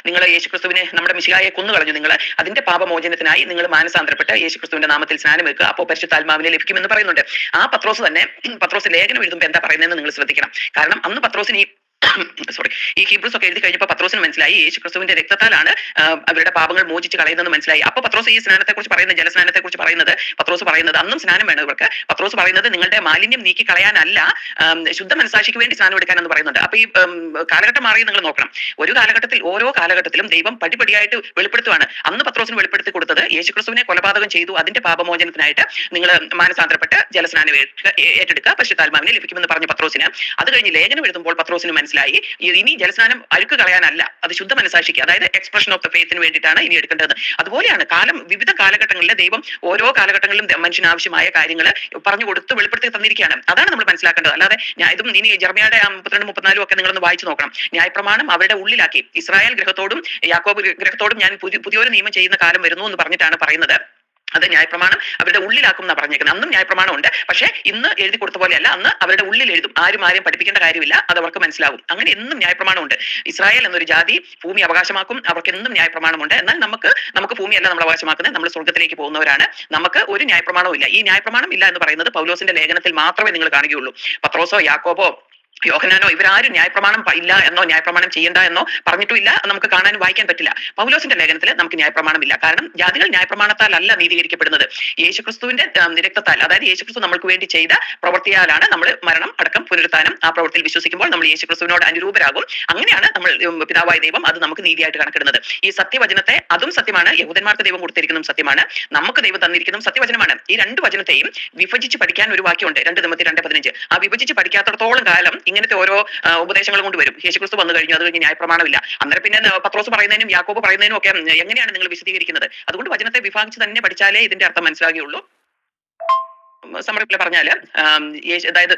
നിങ്ങൾ യേശുക്രിസ്തുവിനെ നമ്മുടെ മിശിഹായെ കൊന്നുകളഞ്ഞു, നിങ്ങൾ അതിന്റെ പാപമോചനത്തിനായി നിങ്ങൾ മാനസാന്തരപ്പെട്ട് യേശുക്രിസ്തുവിന്റെ നാമത്തിൽ സ്നാനം വെക്കുക, അപ്പോൾ പരിശുദ്ധാത്മാവിനെ ലഭിക്കുമെന്ന് പറയുന്നുണ്ട്. ആ പത്രോസ് ലേഖനം എഴുതുമ്പോൾ എന്താ പറയുന്നതെന്ന് നിങ്ങൾ ശ്രദ്ധിക്കണം. കാരണം അന്ന് പത്രോസിന് ഈ ഹീബ്രൂസ് ഒക്കെ എഴുതി കഴിഞ്ഞപ്പോൾ പത്രോസിന് മനസ്സിലായി യേശു ക്രിസ്തുവിന്റെ രക്തത്താലാണ് അവരുടെ പാപങ്ങൾ മോചിച്ച് കളയുന്നതെന്ന് മനസ്സിലായി. അപ്പൊ പത്രോസ് ഈ സ്നാനത്തെക്കുറിച്ച് പറയുന്നത്, ജലസ്നാനത്തെക്കുറിച്ച് പറയുന്നത്, പത്രോസ് പറയുന്നത് അന്നും സ്നാനം വേണം ഇവർക്ക്. പത്രോസ് പറയുന്നത് നിങ്ങളുടെ മാലിന്യം നീക്കി കളയാനല്ല, ശുദ്ധ മനസാക്ഷിക്ക് വേണ്ടി സ്നാനം എടുക്കാനെന്ന് പറയുന്നുണ്ട്. അപ്പൊ ഈ കാലഘട്ടം മാറി നിങ്ങൾ നോക്കണം. ഓരോ കാലഘട്ടത്തിലും ദൈവം പടിപടിയായിട്ട് വെളിപ്പെടുത്തുവാണ്. അന്ന് പത്രോസിന് വെളിപ്പെടുത്തി കൊടുത്തത് യേശുക്രിസ്തുവിനെ കൊലപാതകം ചെയ്തു, അതിന്റെ പാപമോചനത്തിനായിട്ട് നിങ്ങൾ മാനസാന്തരപ്പെട്ട് ജലസ്നാനം ഏറ്റെടുക്കുക, പരിശുദ്ധാത്മാവിനെ ലഭിക്കുമെന്ന് പറഞ്ഞ പത്രോസിന്, അത് കഴിഞ്ഞ് ലേഖനം എഴുതുമ്പോൾ പത്രോസിന് മനസ്സിലായി ഇനി ജലസ്നാനം അഴുക്ക് കളയാനല്ല, അത് ശുദ്ധ മനസാക്ഷിക്ക്, അതായത് എക്സ്പ്രഷൻ ഓഫ് ദ ഫെയ്ത്തിന് വേണ്ടിയിട്ടാണ് ഇനി എടുക്കേണ്ടത്. അതുപോലെയാണ് വിവിധ കാലഘട്ടങ്ങളിൽ ദൈവം ഓരോ കാലഘട്ടങ്ങളിലും മനുഷ്യന് ആവശ്യമായ കാര്യങ്ങൾ പറഞ്ഞു കൊടുത്ത് വെളിപ്പെടുത്തി തന്നിരിക്കുകയാണ്. അതാണ് നമ്മൾ മനസ്സിലാക്കേണ്ടത്. അല്ലാതെ ഇതും ഇനി ജെറമ്യായുടെ 32-34 ഒക്കെ നിങ്ങളൊന്ന് വായിച്ചു നോക്കണം. ന്യായപ്രമാണം അവരുടെ ഉള്ളിലാക്കി ഇസ്രായേൽ ഗ്രഹത്തോടും യാക്കോബ് ഗ്രഹത്തോടും ഞാൻ പുതിയൊരു നിയമം ചെയ്യുന്ന കാലം വരുന്നു എന്ന് പറഞ്ഞിട്ടാണ് പറയുന്നത്. അത് ന്യായപ്രമാണം അവരുടെ ഉള്ളിലാക്കും എന്നാണ് പറഞ്ഞേക്കുന്നത്. അന്നും ന്യായപ്രമാണം ഉണ്ട്, പക്ഷേ ഇന്ന് എഴുതി കൊടുത്ത പോലെയല്ല, അന്ന് അവരുടെ ഉള്ളിൽ എഴുതും. ആരും പഠിപ്പിക്കേണ്ട കാര്യമില്ല, അത് അവർക്ക് മനസ്സിലാവും. അങ്ങനെ എന്നും ന്യായപ്രമാണമുണ്ട്. ഇസ്രായേൽ എന്നൊരു ജാതി ഭൂമി അവകാശമാക്കും, അവർക്ക് എന്നും ന്യായപ്രമാണമുണ്ട്. എന്നാൽ നമുക്ക് ഭൂമിയല്ല നമ്മൾ അവകാശമാക്കുന്നത്, നമ്മൾ സ്വർഗ്ഗത്തിലേക്ക് പോകുന്നവരാണ്. നമുക്ക് ഒരു ന്യായപ്രമാണവും ഇല്ല. ഈ ന്യായപ്രമാണം ഇല്ല എന്ന് പറയുന്നത് പൗലോസിന്റെ ലേഖനത്തിൽ മാത്രമേ നിങ്ങൾ കാണുകയുള്ളൂ. പത്രോസോ യാക്കോബോ യോഹന്നാനോ ഇവരാരും ന്യായപ്രമാണം ഇല്ല എന്നോ ന്യായപ്രമാണം ചെയ്യണ്ട എന്നോ പറഞ്ഞിട്ടില്ല, നമുക്ക് കാണാനും വായിക്കാൻ പറ്റില്ല. പൗലോസിന്റെ ലേഖനത്തിൽ നമുക്ക് ന്യായപ്രമാണമില്ല. കാരണം ജാതികൾ ന്യായപ്രമാണത്താലല്ല നീതീകരിക്കപ്പെടുന്നത്, യേശുക്രിസ്തുവിന്റെ രക്തത്താൽ, അതായത് യേശുക്രിസ്തു നമ്മൾക്ക് വേണ്ടി ചെയ്ത പ്രവൃത്തിയാലാണ് നമ്മൾ മരണം അടക്കം പുനരുത്ഥാനം ആ പ്രവൃത്തിയിൽ വിശ്വസിക്കുമ്പോൾ നമ്മൾ യേശുക്രിസ്തുവിനോട് അനുരൂപരാകും. അങ്ങനെയാണ് നമ്മൾ പിതാവായ ദൈവം അത് നമുക്ക് നീതിയായിട്ട് കണക്കിടുന്നത്. ഈ സത്യവചനത്തെ, അതും സത്യമാണ്, യഹൂദന്മാർക്ക് ദൈവം കൊടുത്തിരിക്കുന്നതും സത്യമാണ്, നമുക്ക് ദൈവം തന്നിരിക്കുന്നതും സത്യവചനമാണ്. ഈ രണ്ട് വചനത്തെയും വിഭജിച്ച് പഠിക്കാൻ ഒരു വാക്യമുണ്ട്, 2 തിമോത്തി 2:15. ആ വിഭജിച്ച് പഠിക്കാത്തടത്തോളം കാലം ഇങ്ങനത്തെ ഓരോ ഉപദേശങ്ങൾ കൊണ്ട് വരും. യേശുക്രിസ്തു വന്നു കഴിഞ്ഞു, അത് കഴിഞ്ഞ് ന്യായപ്രമാണമില്ല. അന്നേരം പിന്നെ പത്രോസ് പറയുന്നതിനും യാക്കോബ് പറയുന്നതിനും ഒക്കെ എങ്ങനെയാണ് നിങ്ങൾ വിശദീകരിക്കുന്നത്? അതുകൊണ്ട് വചനത്തെ വിഭാഗിച്ച് തന്നെ പഠിച്ചാലേ ഇതിന്റെ അർത്ഥം മനസ്സിലാകുകയുള്ളൂ. സമറിപ്പിൽ പറഞ്ഞാല് അതായത്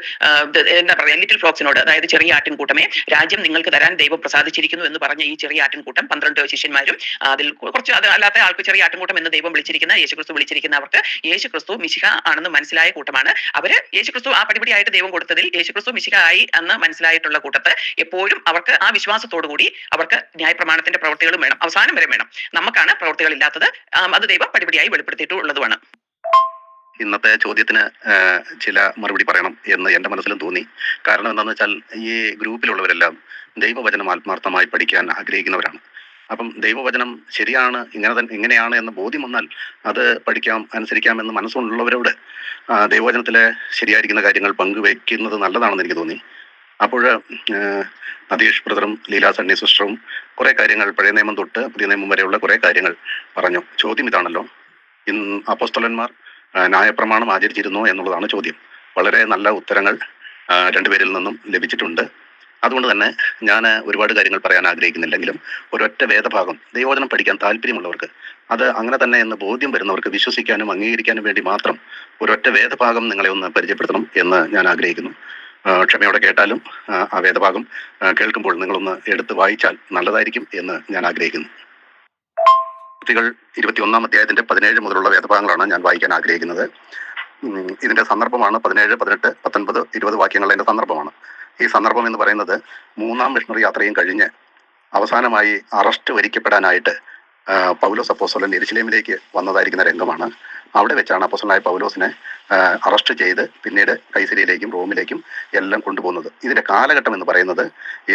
എന്താ പറയാ, ലിറ്റിൽ ഫ്ലോക്സിനോട്, അതായത് ചെറിയ ആട്ടിൻകൂട്ടമേ രാജ്യം നിങ്ങൾക്ക് തരാൻ ദൈവം പ്രസാദിച്ചിരിക്കുന്നു എന്ന് പറഞ്ഞ ഈ ചെറിയ ആട്ടിൻകൂട്ടം 12 ശിഷ്യന്മാരും അതിൽ കുറച്ച് അത് അല്ലാത്ത ആൾക്ക് ചെറിയ ആട്ടിൻകൂട്ടം എന്ന് ദൈവം വിളിച്ചിരിക്കുന്ന, യേശുക്രിസ്തു വിളിച്ചിരിക്കുന്നവർക്ക് യേശുക്രിസ്തു മിശിഹ ആണെന്ന് മനസ്സിലായ കൂട്ടമാണ് അവര്. യേശുക്രിസ്തു ആ പടിപടിയായിട്ട് ദൈവം കൊടുത്തതിൽ യേശുക്രിസ്തു മിശിഹ ആയി എന്ന് മനസ്സിലായിട്ടുള്ള കൂട്ടത്ത് എപ്പോഴും അവർക്ക് ആ വിശ്വാസത്തോടു കൂടി അവർക്ക് ന്യായപ്രമാണത്തിന്റെ പ്രവൃത്തികളും വേണം, അവസാനം വരെ വേണം. നമുക്കാണ് പ്രവൃത്തികൾ ഇല്ലാത്തത്, അത് ദൈവം പടിപടിയായി വെളിപ്പെടുത്തിയിട്ടുള്ളതുമാണ്. ഇന്നത്തെ ചോദ്യത്തിന് ചില മറുപടി പറയണം എന്ന് എൻ്റെ മനസ്സിലും തോന്നി. കാരണം എന്താണെന്ന് വെച്ചാൽ ഈ ഗ്രൂപ്പിലുള്ളവരെല്ലാം ദൈവവചനം ആത്മാർത്ഥമായി പഠിക്കാൻ ആഗ്രഹിക്കുന്നവരാണ്. അപ്പം ദൈവവചനം ശരിയാണ്, ഇങ്ങനെയാണ് എന്ന് ബോധ്യം വന്നാൽ അത് പഠിക്കാം, അനുസരിക്കാം എന്ന് മനസ്സുള്ളവരോട് ദൈവവചനത്തിലെ ശരിയായിരിക്കുന്ന കാര്യങ്ങൾ പങ്കുവയ്ക്കുന്നത് നല്ലതാണെന്ന് എനിക്ക് തോന്നി. അപ്പോൾ നദീഷ് ബ്രദറും ലീല സണ്ണി സിസ്റ്ററും കുറേ കാര്യങ്ങൾ പഴയ നിയമം തൊട്ട് പുതിയ നിയമം വരെയുള്ള കുറേ കാര്യങ്ങൾ പറഞ്ഞു. ചോദ്യം ഇതാണല്ലോ, അപ്പോസ്തലന്മാർ ന്യായപ്രമാണം ആചരിച്ചിരുന്നു എന്നുള്ളതാണ് ചോദ്യം. വളരെ നല്ല ഉത്തരങ്ങൾ രണ്ടുപേരിൽ നിന്നും ലഭിച്ചിട്ടുണ്ട്. അതുകൊണ്ട് തന്നെ ഞാൻ ഒരുപാട് കാര്യങ്ങൾ പറയാൻ ആഗ്രഹിക്കുന്നില്ലെങ്കിലും ഒരൊറ്റ വേദഭാഗം ദൈവവചനം പഠിക്കാൻ താല്പര്യമുള്ളവർക്ക്, അത് അങ്ങനെ തന്നെ എന്ന് ബോധ്യം വരുന്നവർക്ക് വിശ്വസിക്കാനും അംഗീകരിക്കാനും വേണ്ടി മാത്രം ഒരൊറ്റ വേദഭാഗം നിങ്ങളെ ഒന്ന് പരിചയപ്പെടുത്തണം എന്ന് ഞാൻ ആഗ്രഹിക്കുന്നു. ക്ഷമയോടെ കേട്ടാലും ആ വേദഭാഗം കേൾക്കുമ്പോൾ നിങ്ങളൊന്ന് എടുത്ത് വായിച്ചാൽ നല്ലതായിരിക്കും എന്ന് ഞാൻ ആഗ്രഹിക്കുന്നു. 21-ാം അധ്യായത്തിന്റെ 17 മുതലുള്ള വേദഭാഗങ്ങളാണ് ഞാൻ വായിക്കാൻ ആഗ്രഹിക്കുന്നത്. ഇതിന്റെ സന്ദർഭമാണ് 17, 18, 19, 20 വാക്യങ്ങളുടെ എൻ്റെ സന്ദർഭമാണ്. ഈ സന്ദർഭം എന്ന് പറയുന്നത് 3-ാം മിഷണറി യാത്രയും കഴിഞ്ഞ് അവസാനമായി അറസ്റ്റ് വരിക്കപ്പെടാനായിട്ട് പൗലോസ് അപ്പോസ്തലൻ യെരുശലേമിലേക്ക് വന്നതായിരിക്കുന്ന രംഗമാണ്. അവിടെ വെച്ചാണ് അപ്പോസ്തലനായ പൗലോസിനെ അറസ്റ്റ് ചെയ്ത് പിന്നീട് കൈസരിയിലേക്കും റോമിലേക്കും എല്ലാം കൊണ്ടുപോകുന്നത്. ഇതിന്റെ കാലഘട്ടം എന്ന് പറയുന്നത്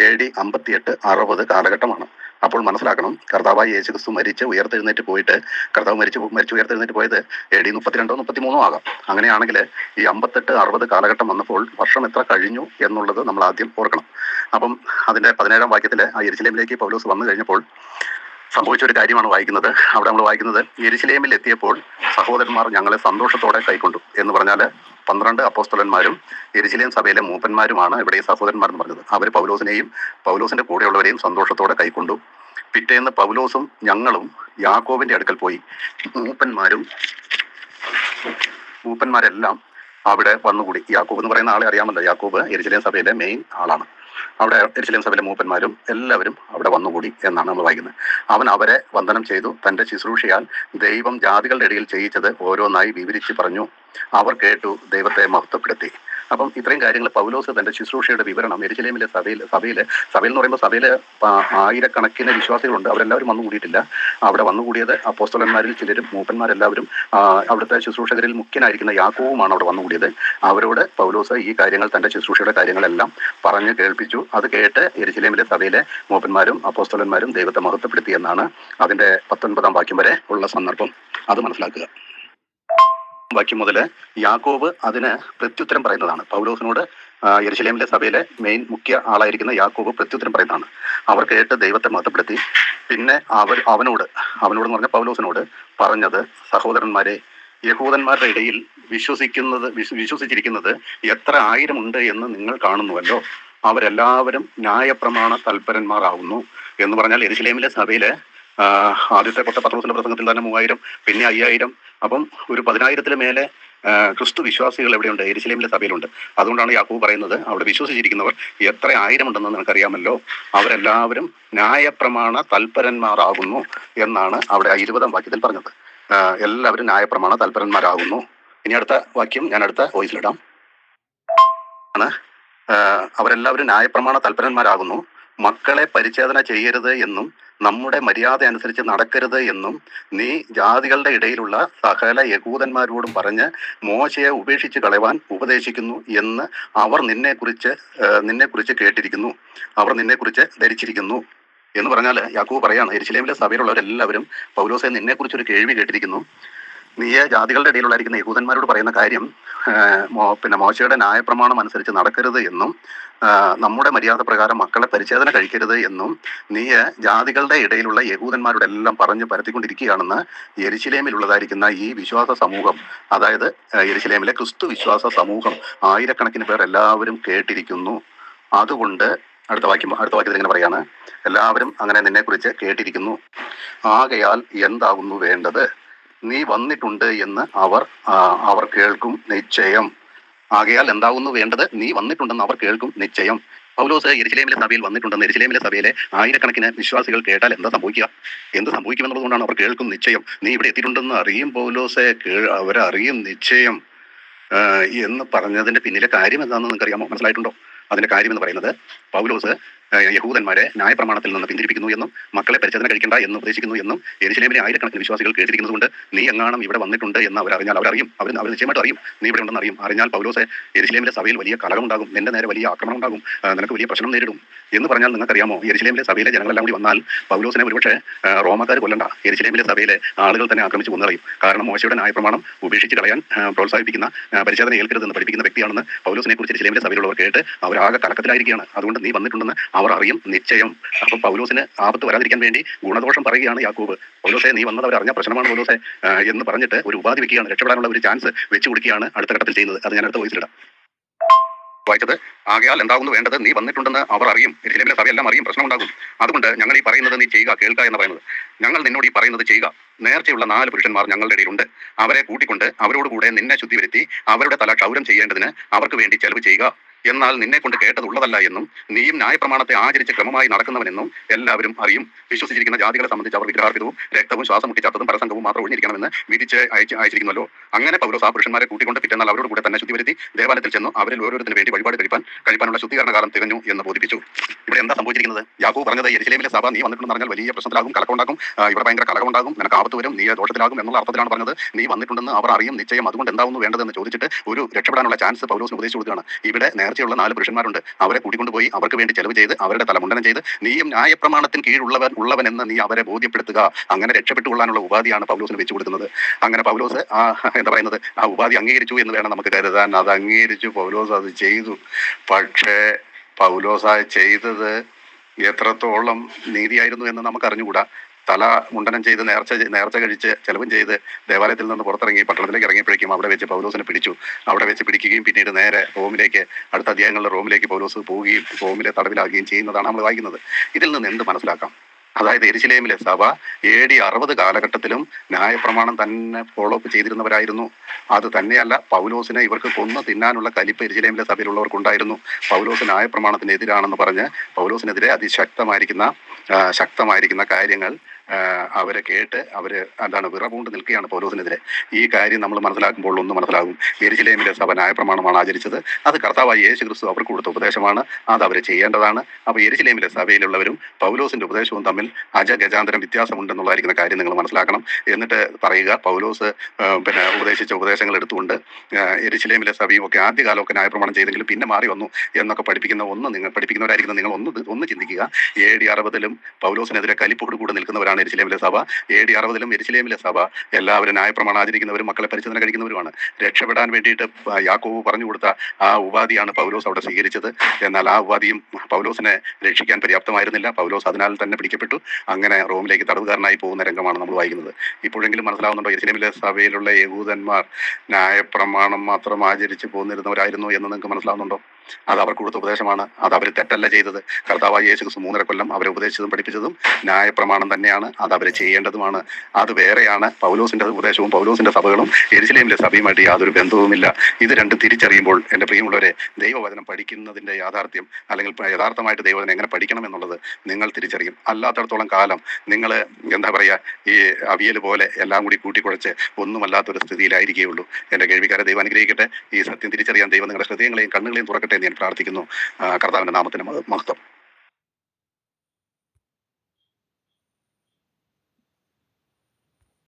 AD 58-60 കാലഘട്ടമാണ്. അപ്പോൾ മനസ്സിലാക്കണം, കർത്താവായ യേശുക്രിസ്തു മരിച്ച് ഉയർത്തെഴുന്നേറ്റ് പോയിട്ട്, കർത്താവ് മരിച്ച് ഉയർത്തെഴുന്നേറ്റ് പോയത് AD 32-33 ആകാം. അങ്ങനെയാണെങ്കിൽ ഈ 58-60 കാലഘട്ടം വന്നപ്പോൾ വർഷം എത്ര കഴിഞ്ഞു എന്നുള്ളത് നമ്മൾ ആദ്യം ഓർക്കണം. അപ്പം അതിന്റെ 17-ാം വാക്യത്തിൽ ആ യെരുശലേമിലേക്ക് പൗലോസ് വന്നു കഴിഞ്ഞപ്പോൾ സംഭവിച്ച ഒരു കാര്യമാണ് വായിക്കുന്നത്. അവിടെ നമ്മൾ വായിക്കുന്നത്, യെരുശലേമിൽ എത്തിയപ്പോൾ സഹോദരന്മാർ ഞങ്ങളെ സന്തോഷത്തോടെ കൈക്കൊണ്ടു എന്ന് പറഞ്ഞാൽ 12 അപ്പോസ്തലന്മാരും യെരുശലേം സഭയിലെ മൂപ്പന്മാരുമാണ് ഇവിടെ ഈ സഹോദരന്മാർ എന്ന് പറഞ്ഞത്. അവർ പൗലോസിനെയും പൗലോസിന്റെ കൂടെയുള്ളവരെയും സന്തോഷത്തോടെ കൈക്കൊണ്ടു. പിറ്റേന്ന് പൗലോസും ഞങ്ങളും യാക്കോബിന്റെ അടുക്കൽ പോയി. മൂപ്പന്മാരെല്ലാം അവിടെ വന്നുകൂടി. യാക്കോബ് എന്ന് പറയുന്ന ആളെ അറിയാമല്ലോ. യാക്കോബ് യെരുശലേം സഭയിലെ മെയിൻ ആളാണ്. അവിടെ യെരുശലേം സഭയിലെ മൂപ്പന്മാരും എല്ലാവരും അവിടെ വന്നുകൂടി എന്നാണ് നമ്മൾ വായിക്കുന്നത്. അവൻ അവരെ വന്ദനം ചെയ്തു. തന്റെ ശുശ്രൂഷയാൽ ദൈവം ജാതികളുടെ ഇടയിൽ ചെയ്യിച്ചത് ഓരോന്നായി വിവരിച്ച് പറഞ്ഞു. അവർ കേട്ടു, ദൈവത്തെ മഹത്വപ്പെടുത്തി. അപ്പം ഇത്രയും കാര്യങ്ങൾ പൗലോസ് തന്റെ ശുശ്രൂഷയുടെ വിവരണം യെരുശലേമിലെ സഭയിൽ എന്ന് പറയുമ്പോൾ സഭയിൽ ആയിരക്കണക്കിന് വിശ്വാസികളുണ്ട്. അവരെല്ലാവരും വന്നുകൂടിയിട്ടില്ല. അവിടെ വന്നുകൂടിയത് അപ്പോസ്തലന്മാരിൽ ചിലരും മൂപ്പന്മാരെല്ലാവരും അവിടുത്തെ ശുശ്രൂഷകരിൽ മുഖ്യനായിരിക്കുന്ന യാക്കോവുമാണ് അവിടെ വന്നുകൂടിയത്. അവരോട് പൗലോസ് ഈ കാര്യങ്ങൾ, തന്റെ ശുശ്രൂഷയുടെ കാര്യങ്ങളെല്ലാം പറഞ്ഞ് കേൾപ്പിച്ചു. അത് കേട്ട് യെരുശലേമിലെ സഭയിലെ മൂപ്പന്മാരും അപ്പോസ്തലന്മാരും ദൈവത്തെ മഹത്വപ്പെടുത്തി എന്നാണ് അതിന്റെ 19-ാം വാക്യം വരെ ഉള്ള സന്ദർഭം. അത് മനസ്സിലാക്കുക. വാക്യം മുതൽ യാക്കോബ് അതിന് പ്രത്യുത്തരം പറയുന്നതാണ്. പൗലോസിനോട് യെരുശലേമിലെ സഭയിലെ മെയിൻ മുഖ്യ ആളായിരിക്കുന്ന യാക്കോബ് പ്രത്യുത്തരം പറയുന്നതാണ്. അവർ കേട്ട് ദൈവത്തെ മഹത്വപ്പെടുത്തി. പിന്നെ അവനോട് എന്ന് പറഞ്ഞ പൗലോസിനോട് പറഞ്ഞത്, സഹോദരന്മാരെ, യഹൂദന്മാരുടെ ഇടയിൽ വിശ്വസിച്ചിരിക്കുന്നത് എത്ര ആയിരമുണ്ട് എന്ന് നിങ്ങൾ കാണുന്നുവല്ലോ. അവരെല്ലാവരും ന്യായപ്രമാണ തൽപരന്മാരാകുന്നു എന്ന് പറഞ്ഞാൽ യെരുശലേമിലെ സഭയിലെ ആദ്യത്തെ പത്രോസിന്റെ പ്രസംഗത്തിൽ തന്നെ 3000, പിന്നെ 5000, അപ്പം ഒരു 10,000-ന് മേലെ ക്രിസ്തു വിശ്വാസികൾ എവിടെയുണ്ട്? യെരുശലേമിലെ സഭയിലുണ്ട്. അതുകൊണ്ടാണ് യാക്കോബ് പറയുന്നത്, അവിടെ വിശ്വസിച്ചിരിക്കുന്നവർ എത്ര ആയിരമുണ്ടെന്ന് നിനക്കറിയാമല്ലോ. അവരെല്ലാവരും ന്യായപ്രമാണ തൽപരന്മാരാകുന്നു എന്നാണ് അവിടെ 20-ാം വാക്യത്തിൽ പറഞ്ഞത്. എല്ലാവരും ന്യായപ്രമാണ തൽപരന്മാരാകുന്നു. ഇനി അടുത്ത വാക്യം ഞാൻ അടുത്ത വോയിസിലിടാം. അവരെല്ലാവരും ന്യായപ്രമാണ തൽപരന്മാരാകുന്നു. മക്കളെ പരിച്ഛേദന ചെയ്യരുത് എന്നും നമ്മുടെ മര്യാദ അനുസരിച്ച് നടക്കരുത് എന്നും നീ ജാതികളുടെ ഇടയിലുള്ള സകല യഹൂദന്മാരോടും പറഞ്ഞ് മോശയെ ഉപേക്ഷിച്ച് കളയുവാൻ ഉപദേശിക്കുന്നു എന്ന് അവർ നിന്നെക്കുറിച്ച് കേട്ടിരിക്കുന്നു. അവർ നിന്നെക്കുറിച്ച് ധരിച്ചിരിക്കുന്നു എന്ന് പറഞ്ഞാൽ യാക്കോബ് പറയാണ്, യെരുശലേമിലെ സഭയിലുള്ളവരെല്ലാവരും പൗലോസെ നിന്നെക്കുറിച്ചൊരു കേൾവി കേട്ടിരിക്കുന്നു. നീ ജാതികളുടെ ഇടയിലുള്ളായിരിക്കുന്ന യഹൂദന്മാരോട് പറയുന്ന കാര്യം മോശയുടെ ന്യായപ്രമാണം അനുസരിച്ച് നടക്കരുത് എന്നും നമ്മുടെ മര്യാദ പ്രകാരം മക്കളെ പരിച്ഛേദന കഴിക്കരുത് എന്നും നീ ജാതികളുടെ ഇടയിലുള്ള യഹൂദന്മാരോട് എല്ലാം പറഞ്ഞ് പരത്തിക്കൊണ്ടിരിക്കുകയാണെന്ന് യെരുശലേമിലുള്ളതായിരിക്കുന്ന ഈ വിശ്വാസ സമൂഹം, അതായത് യെരുശലേമിലെ ക്രിസ്തു വിശ്വാസ സമൂഹം, ആയിരക്കണക്കിന് പേർ എല്ലാവരും കേട്ടിരിക്കുന്നു. അതുകൊണ്ട് അടുത്ത വാക്യത്തിൽ ഇങ്ങനെ പറയാണ്, എല്ലാവരും അങ്ങനെ നിന്നെക്കുറിച്ച് കേട്ടിരിക്കുന്നു. ആകയാൽ എന്താകുന്നു വേണ്ടത്? നീ വന്നിട്ടുണ്ട് എന്ന് അവർ കേൾക്കും നിശ്ചയം. ആകയാൽ എന്താകുന്നു വേണ്ടത്? നീ വന്നിട്ടുണ്ടെന്ന് അവർ കേൾക്കും നിശ്ചയം. പൗലോസ് യെരുശലേമിലെ സഭയിൽ വന്നിട്ടുണ്ടെന്ന് യെരുശലേമിലെ സഭയിലെ ആയിരക്കണക്കിന് വിശ്വാസികൾ കേട്ടാൽ എന്താ സംഭവിക്കുക? എന്ത് സംഭവിക്കുമെന്നുള്ളതുകൊണ്ടാണ് അവർ കേൾക്കും നിശ്ചയം. നീ ഇവിടെ എത്തിയിട്ടുണ്ടെന്ന് അറിയും പൗലോസെ, അവരറിയും നിശ്ചയം എന്ന് പറഞ്ഞതിന്റെ പിന്നിലെ കാര്യം എന്താണെന്ന് നിങ്ങൾക്കറിയാമോ? മനസ്സിലായിട്ടുണ്ടോ? അതിന്റെ കാര്യം എന്ന് പറയുന്നത്, പൗലോസ് യഹൂദന്മാരെ ന്യായപ്രമാണത്തിൽ നിന്ന് പിന്തിരിപ്പിക്കുന്നു എന്നും മക്കളെ പരിച്ഛേദന കഴിക്കണ്ട എന്ന് ഉപദേശിക്കുന്നു എന്നും യെരുശലേമിലെ ആയിരക്കണക്കിന് വിശ്വാസികൾ കേട്ടിരിക്കുന്നതുകൊണ്ട് നീ എങ്ങാനും ഇവിടെ വന്നിട്ടുണ്ട് എന്ന് അവരറിഞ്ഞാൽ, അവർ നിശ്ചയമായിട്ട് അറിയും നീ ഇവിടെ ഉണ്ടെന്ന് അറിയും. അറിഞ്ഞാൽ പൗലോസെ, യെരുശലേമിലെ സഭയിൽ വലിയ കലഹമുണ്ടാകും, നിന്റെ നേരെ വലിയ ആക്രമണം ഉണ്ടാകും, നിനക്ക് വലിയ പ്രശ്നം നേരിടും എന്ന് പറഞ്ഞാൽ നിങ്ങൾക്കറിയാമോ, യെരുശലേമിലെ സഭയിലെ ജനങ്ങളെല്ലാം കൂടി വന്നാൽ പൗലോസിനെ ഒരുപക്ഷെ റോമക്കാർ കൊല്ലണ്ട, യെരുശലേമിലെ സഭയിലെ ആളുകൾ തന്നെ ആക്രമിച്ച് കൊന്നുകളയും. കാരണം മോശയുടെ ന്യായപ്രമാണം ഉപേക്ഷിച്ച് കളയാൻ പ്രോത്സാഹിപ്പിക്കുന്ന, പരിച്ഛേദന ഏൽക്കരുതെന്ന് പഠിപ്പിക്കുന്ന വ്യക്തിയാണെന്ന് പൗലോസിനെ കുറിച്ച് യെരുശലേമിലെ സഭയിലുള്ളവർ കേട്ട് അവരാകെ കലക്കത്തിലായിരിക്കുകയാണ്. അതുകൊണ്ട് നീ വന്നിട്ടുണ്ടെന്ന് അവർ അറിയും നിശ്ചയം. അപ്പം പൗലോസിന് ആപത്ത് വരാതിരിക്കാൻ വേണ്ടി ഗുണദോഷം പറയുകയാണ് യാക്കോബ്. പൗലോസെ, നീ വന്നത് അവരറിഞ്ഞ പ്രശ്നമാണ് പൗലോസെ എന്ന് പറഞ്ഞിട്ട് ഒരു ഉപാധി വെക്കുകയാണ്, രക്ഷപ്പെടാനുള്ള ഒരു ചാൻസ് വെച്ചു കൊടുക്കുകയാണ് അടുത്ത ഘട്ടത്തിൽ ചെയ്യുന്നത്. അത് ഞാൻ അടുത്ത വോയിസിലിടാം. വായിച്ചത്, ആകയാൽ എന്താകുന്നു വേണ്ടത്? നീ വന്നിട്ടുണ്ടെന്ന് അവർ അറിയും, യെരുശലേമിലെ സഭയെല്ലാം അറിയും, പ്രശ്നമുണ്ടാകും. അതുകൊണ്ട് ഞങ്ങൾ ഈ പറയുന്നത് നീ ചെയ്യുക, കേൾക്കുക എന്ന് പറയുന്നത്. ഞങ്ങൾ നിന്നോട് ഈ പറയുന്നത് ചെയ്യുക. നേർച്ചയുള്ള 4 പുരുഷന്മാർ ഞങ്ങളുടെ ഇടയിലുണ്ട്. അവരെ കൂട്ടിക്കൊണ്ട് അവരോടുകൂടെ നിന്നെ ശുദ്ധി വരുത്തി അവരുടെ തല ക്ഷൗരം ചെയ്യേണ്ടതിന് അവർക്ക് വേണ്ടി ചെലവ് ചെയ്യുക. എന്നാൽ നിന്നെ കൊണ്ട് കേട്ടത് ഉള്ളതല്ല എന്നും നീയും ന്യായപ്രമാണത്തെ ആചരിച്ച് ക്രമമായി നടക്കുന്നവനെന്നും എല്ലാവരും അറിയും. വിശ്വസിച്ചിരിക്കുന്ന ജാതികളെ സംബന്ധിച്ച് അവർ വിഗ്രഹാർപ്പിതവും രക്തവും ശ്വാസം മുട്ടിച്ചാത്തതും പരസംഗവും മാത്രം ഒഴിഞ്ഞിരിക്കണമെന്ന് വിധിച്ച് അയച്ചിരിക്കുന്നല്ലോ. അങ്ങനെ പൗലോസ് ആ പുരുഷന്മാരെ കൂട്ടിക്കൊണ്ട് പിറ്റേന്നാൾ അവരോട് കൂടെ തന്നെ ശുദ്ധി വരുത്തി ദേവാലയത്തിൽ ചെന്നു അവരിൽ ഓരോരുത്തരും വേണ്ടി വഴിപാട് കഴിപ്പാനുള്ള ശുദ്ധീകരണ കാലം തികഞ്ഞു എന്ന് ബോധിപ്പിച്ചു. ഇവിടെ എന്താ സംഭവിച്ചിരിക്കുന്നത്? യാക്കോബ് പറഞ്ഞത് യെരുശലേമിലെ സഭ നീ വന്നിട്ടുണ്ടെന്ന് പറഞ്ഞാൽ വലിയ പ്രശ്നത്തിലാകും, കലക്കമുണ്ടാകും, ഇവിടെ ഭയങ്കര കലകമുണ്ടാകും, നിനക്ക് ആപത്ത് വരും, നീ ദോഷത്തിലാകും എന്നുള്ള അർത്ഥത്തിലാണ് പറഞ്ഞത്. നീ വന്നിട്ടുണ്ടെന്ന് അവർ അറിയും നിശ്ചയം, അതുകൊണ്ട് എന്താവുന്നു വേണ്ടതെന്ന് ചോദിച്ചിട്ട് ഒരു രക്ഷപ്പെടാനുള്ള ചാൻസ് പൗലോസിന് ഉപദേശിച്ചു കൊടുക്കുകയാണ്. ഇവിടെ നേർച്ചയുള്ള 4 പുരുഷന്മാരുണ്ട്, അവരെ കൂട്ടിക്കൊണ്ടുപോയി അവർക്ക് വേണ്ടി ചെലവ് ചെയ്ത് അവരുടെ തലമുണ്ടനം ചെയ്ത് നീയും ന്യായപ്രമാണത്തിന് കീഴുള്ളവൻ എന്ന് നീ അവരെ ബോധ്യപ്പെടുത്തുക. അങ്ങനെ രക്ഷപ്പെട്ടുകൊള്ളാനുള്ള ഉപാധിയാണ് പൗലോസിന് വെച്ചു കൊടുക്കുന്നത്. അങ്ങനെ പൗലോസ് എന്താ പറയുന്നത്, ആ ഉപാധി അംഗീകരിച്ചു എന്ന് വേണം നമുക്ക് കരുതാൻ. അത് അംഗീകരിച്ചു, പൗലോസ് അത് ചെയ്തു. പക്ഷേ പൗലോസ് ചെയ്തത് എത്രത്തോളം നീതിയായിരുന്നു എന്ന് നമുക്ക് അറിഞ്ഞുകൂടാ. തല മുണ്ടനം ചെയ്ത് നേർച്ച കഴിച്ച് ചെലവും ചെയ്ത് ദേവാലയത്തിൽ നിന്ന് പുറത്തിറങ്ങി പട്ടണത്തിലേക്ക് ഇറങ്ങിയപ്പോഴേക്കും അവിടെ വെച്ച് പൗലോസിനെ പിടിച്ചു. അവിടെ വെച്ച് പിടിക്കുകയും പിന്നീട് നേരെ റോമിലേക്ക്, അടുത്ത അധ്യായങ്ങളിൽ റോമിലേക്ക് പൗലോസ് പോവുകയും റോമിലെ തടവിലാകുകയും ചെയ്യുന്നതാണ് നമ്മൾ വായിക്കുന്നത്. ഇതിൽ നിന്ന് എന്ത് മനസ്സിലാക്കാം? അതായത് യെരുശലേമിലെ സഭ AD 60 കാലഘട്ടത്തിലും ന്യായപ്രമാണം തന്നെ ഫോളോ അപ്പ് ചെയ്തിരുന്നവരായിരുന്നു. അത് തന്നെയല്ല, പൗലോസിനെ ഇവർക്ക് കൊന്നു തിന്നാനുള്ള കലിപ്പ് യെരുശലേമിലെ സഭയിലുള്ളവർക്കുണ്ടായിരുന്നു. പൗലോസ് ന്യായപ്രമാണത്തിനെതിരാണെന്ന് പറഞ്ഞ് പൗലോസിനെതിരെ ശക്തമായിരിക്കുന്ന കാര്യങ്ങൾ അവരെ കേട്ട് വിറപൂണ്ട് നിൽക്കുകയാണ് പൗലോസിനെതിരെ. ഈ കാര്യം നമ്മൾ മനസ്സിലാക്കുമ്പോൾ ഒന്ന് മനസ്സിലാകും. യെരുശലേമിലെ സഭ ന്യായപ്രമാണമാണ് ആചരിച്ചത്. അത് കർത്താവായ യേശു ക്രിസ്തു അവർക്ക് കൊടുത്ത ഉപദേശമാണ്. അത് അവർ ചെയ്യേണ്ടതാണ്. അപ്പോൾ യെരുശലേമിലെ സഭയിലുള്ളവരും പൗലോസിന്റെ ഉപദേശവും തമ്മിൽ അജഗജാന്തരം വ്യത്യാസമുണ്ടെന്നുള്ളതായിരിക്കുന്ന കാര്യം നിങ്ങൾ മനസ്സിലാക്കണം. എന്നിട്ട് പറയുക, പൗലോസ് ഉപദേശിച്ച ഉപദേശങ്ങൾ എടുത്തുകൊണ്ട് യെരുശലേമിലെ സഭയും ഒക്കെ ആദ്യകാലമൊക്കെ ന്യായപ്രമാണം ചെയ്തെങ്കിലും പിന്നെ മാറി വന്നു എന്നൊക്കെ പഠിപ്പിക്കുന്നവരായിരിക്കുന്ന നിങ്ങൾ ഒന്ന് ചിന്തിക്കുക. AD 60 പൗലോസിനെതിരെ കലിപ്പോട് കൂടെ നിൽക്കുന്നവരാണ് യെരുശലേമിലെ സഭ. AD 60 യെരുശലേമിലെ സഭ എല്ലാവരും ന്യായപ്രമാണം ആചരിക്കുന്നവരും മക്കളെ പരിശോധന കഴിക്കുന്നവരുമാണ്. രക്ഷപ്പെടാൻ വേണ്ടിയിട്ട് യാക്കോബ് പറഞ്ഞു കൊടുത്ത ആ ഉപാധിയാണ് പൗലോസ് അവിടെ സ്വീകരിച്ചത്. എന്നാൽ ആ ഉപാധിയും പൗലോസിനെ രക്ഷിക്കാൻ പര്യാപ്തമായിരുന്നില്ല. പൗലോസ് അതിനാൽ തന്നെ പിടിക്കപ്പെട്ടു. അങ്ങനെ റോമിലേക്ക് തടവുകാരനായി പോകുന്ന രംഗമാണ് നമ്മൾ വായിക്കുന്നത്. ഇപ്പോഴെങ്കിലും മനസ്സിലാവുന്നുണ്ടോ? യെരുശലേമിലെ സഭയിലുള്ള യഹൂദന്മാർ ന്യായപ്രമാണം മാത്രം ആചരിച്ച് പോന്നിരുന്നവരായിരുന്നു എന്ന് നിങ്ങൾക്ക് മനസ്സിലാവുന്നുണ്ടോ? അത് അവർക്ക് കൊടുത്ത ഉപദേശമാണ്. അത് അവർ തെറ്റല്ല ചെയ്തത്. കർത്താവായ യേശു ക്രിസ്തു 3.5 കൊല്ലം അവരെ ഉപദേശിച്ചതും പഠിപ്പിച്ചതും ന്യായപ്രമാണം തന്നെയാണ്. അത് അവർ ചെയ്യേണ്ടതുമാണ്. അത് വേറെയാണ്. പൗലോസിന്റെ ഉപദേശവും പൗലോസിന്റെ സഭകളും യെരുശലേമിലെ സഭയുമായിട്ട് യാതൊരു ബന്ധവുമില്ല. ഇത് രണ്ടും തിരിച്ചറിയുമ്പോൾ എൻ്റെ പ്രിയമുള്ളവരെ, ദൈവവചനം പഠിക്കുന്നതിന്റെ യാഥാർത്ഥ്യം, അല്ലെങ്കിൽ യഥാർത്ഥമായിട്ട് ദൈവവചനം എങ്ങനെ പഠിക്കണം എന്നുള്ളത് നിങ്ങൾ തിരിച്ചറിയും. അല്ലാത്തടത്തോളം കാലം നിങ്ങൾ ഈ അവിയൽ പോലെ എല്ലാം കൂടി കൂട്ടിക്കുഴച്ച് ഒന്നുമല്ലാത്തൊരു സ്ഥിതിയിലായിരിക്കുകയുള്ളൂ. എൻ്റെ കേൾവിക്കാരെ ദൈവം അനുഗ്രഹിക്കട്ടെ. ഈ സത്യം തിരിച്ചറിയാൻ ദൈവം നിങ്ങളുടെ ഹൃദയങ്ങളെയും കണ്ണുകളെയും തുറക്കട്ടെ എന്ന് ഞാൻ പ്രാർത്ഥിക്കുന്നു. കർത്താവിന്റെ നാമത്തിന് മഹത്വം.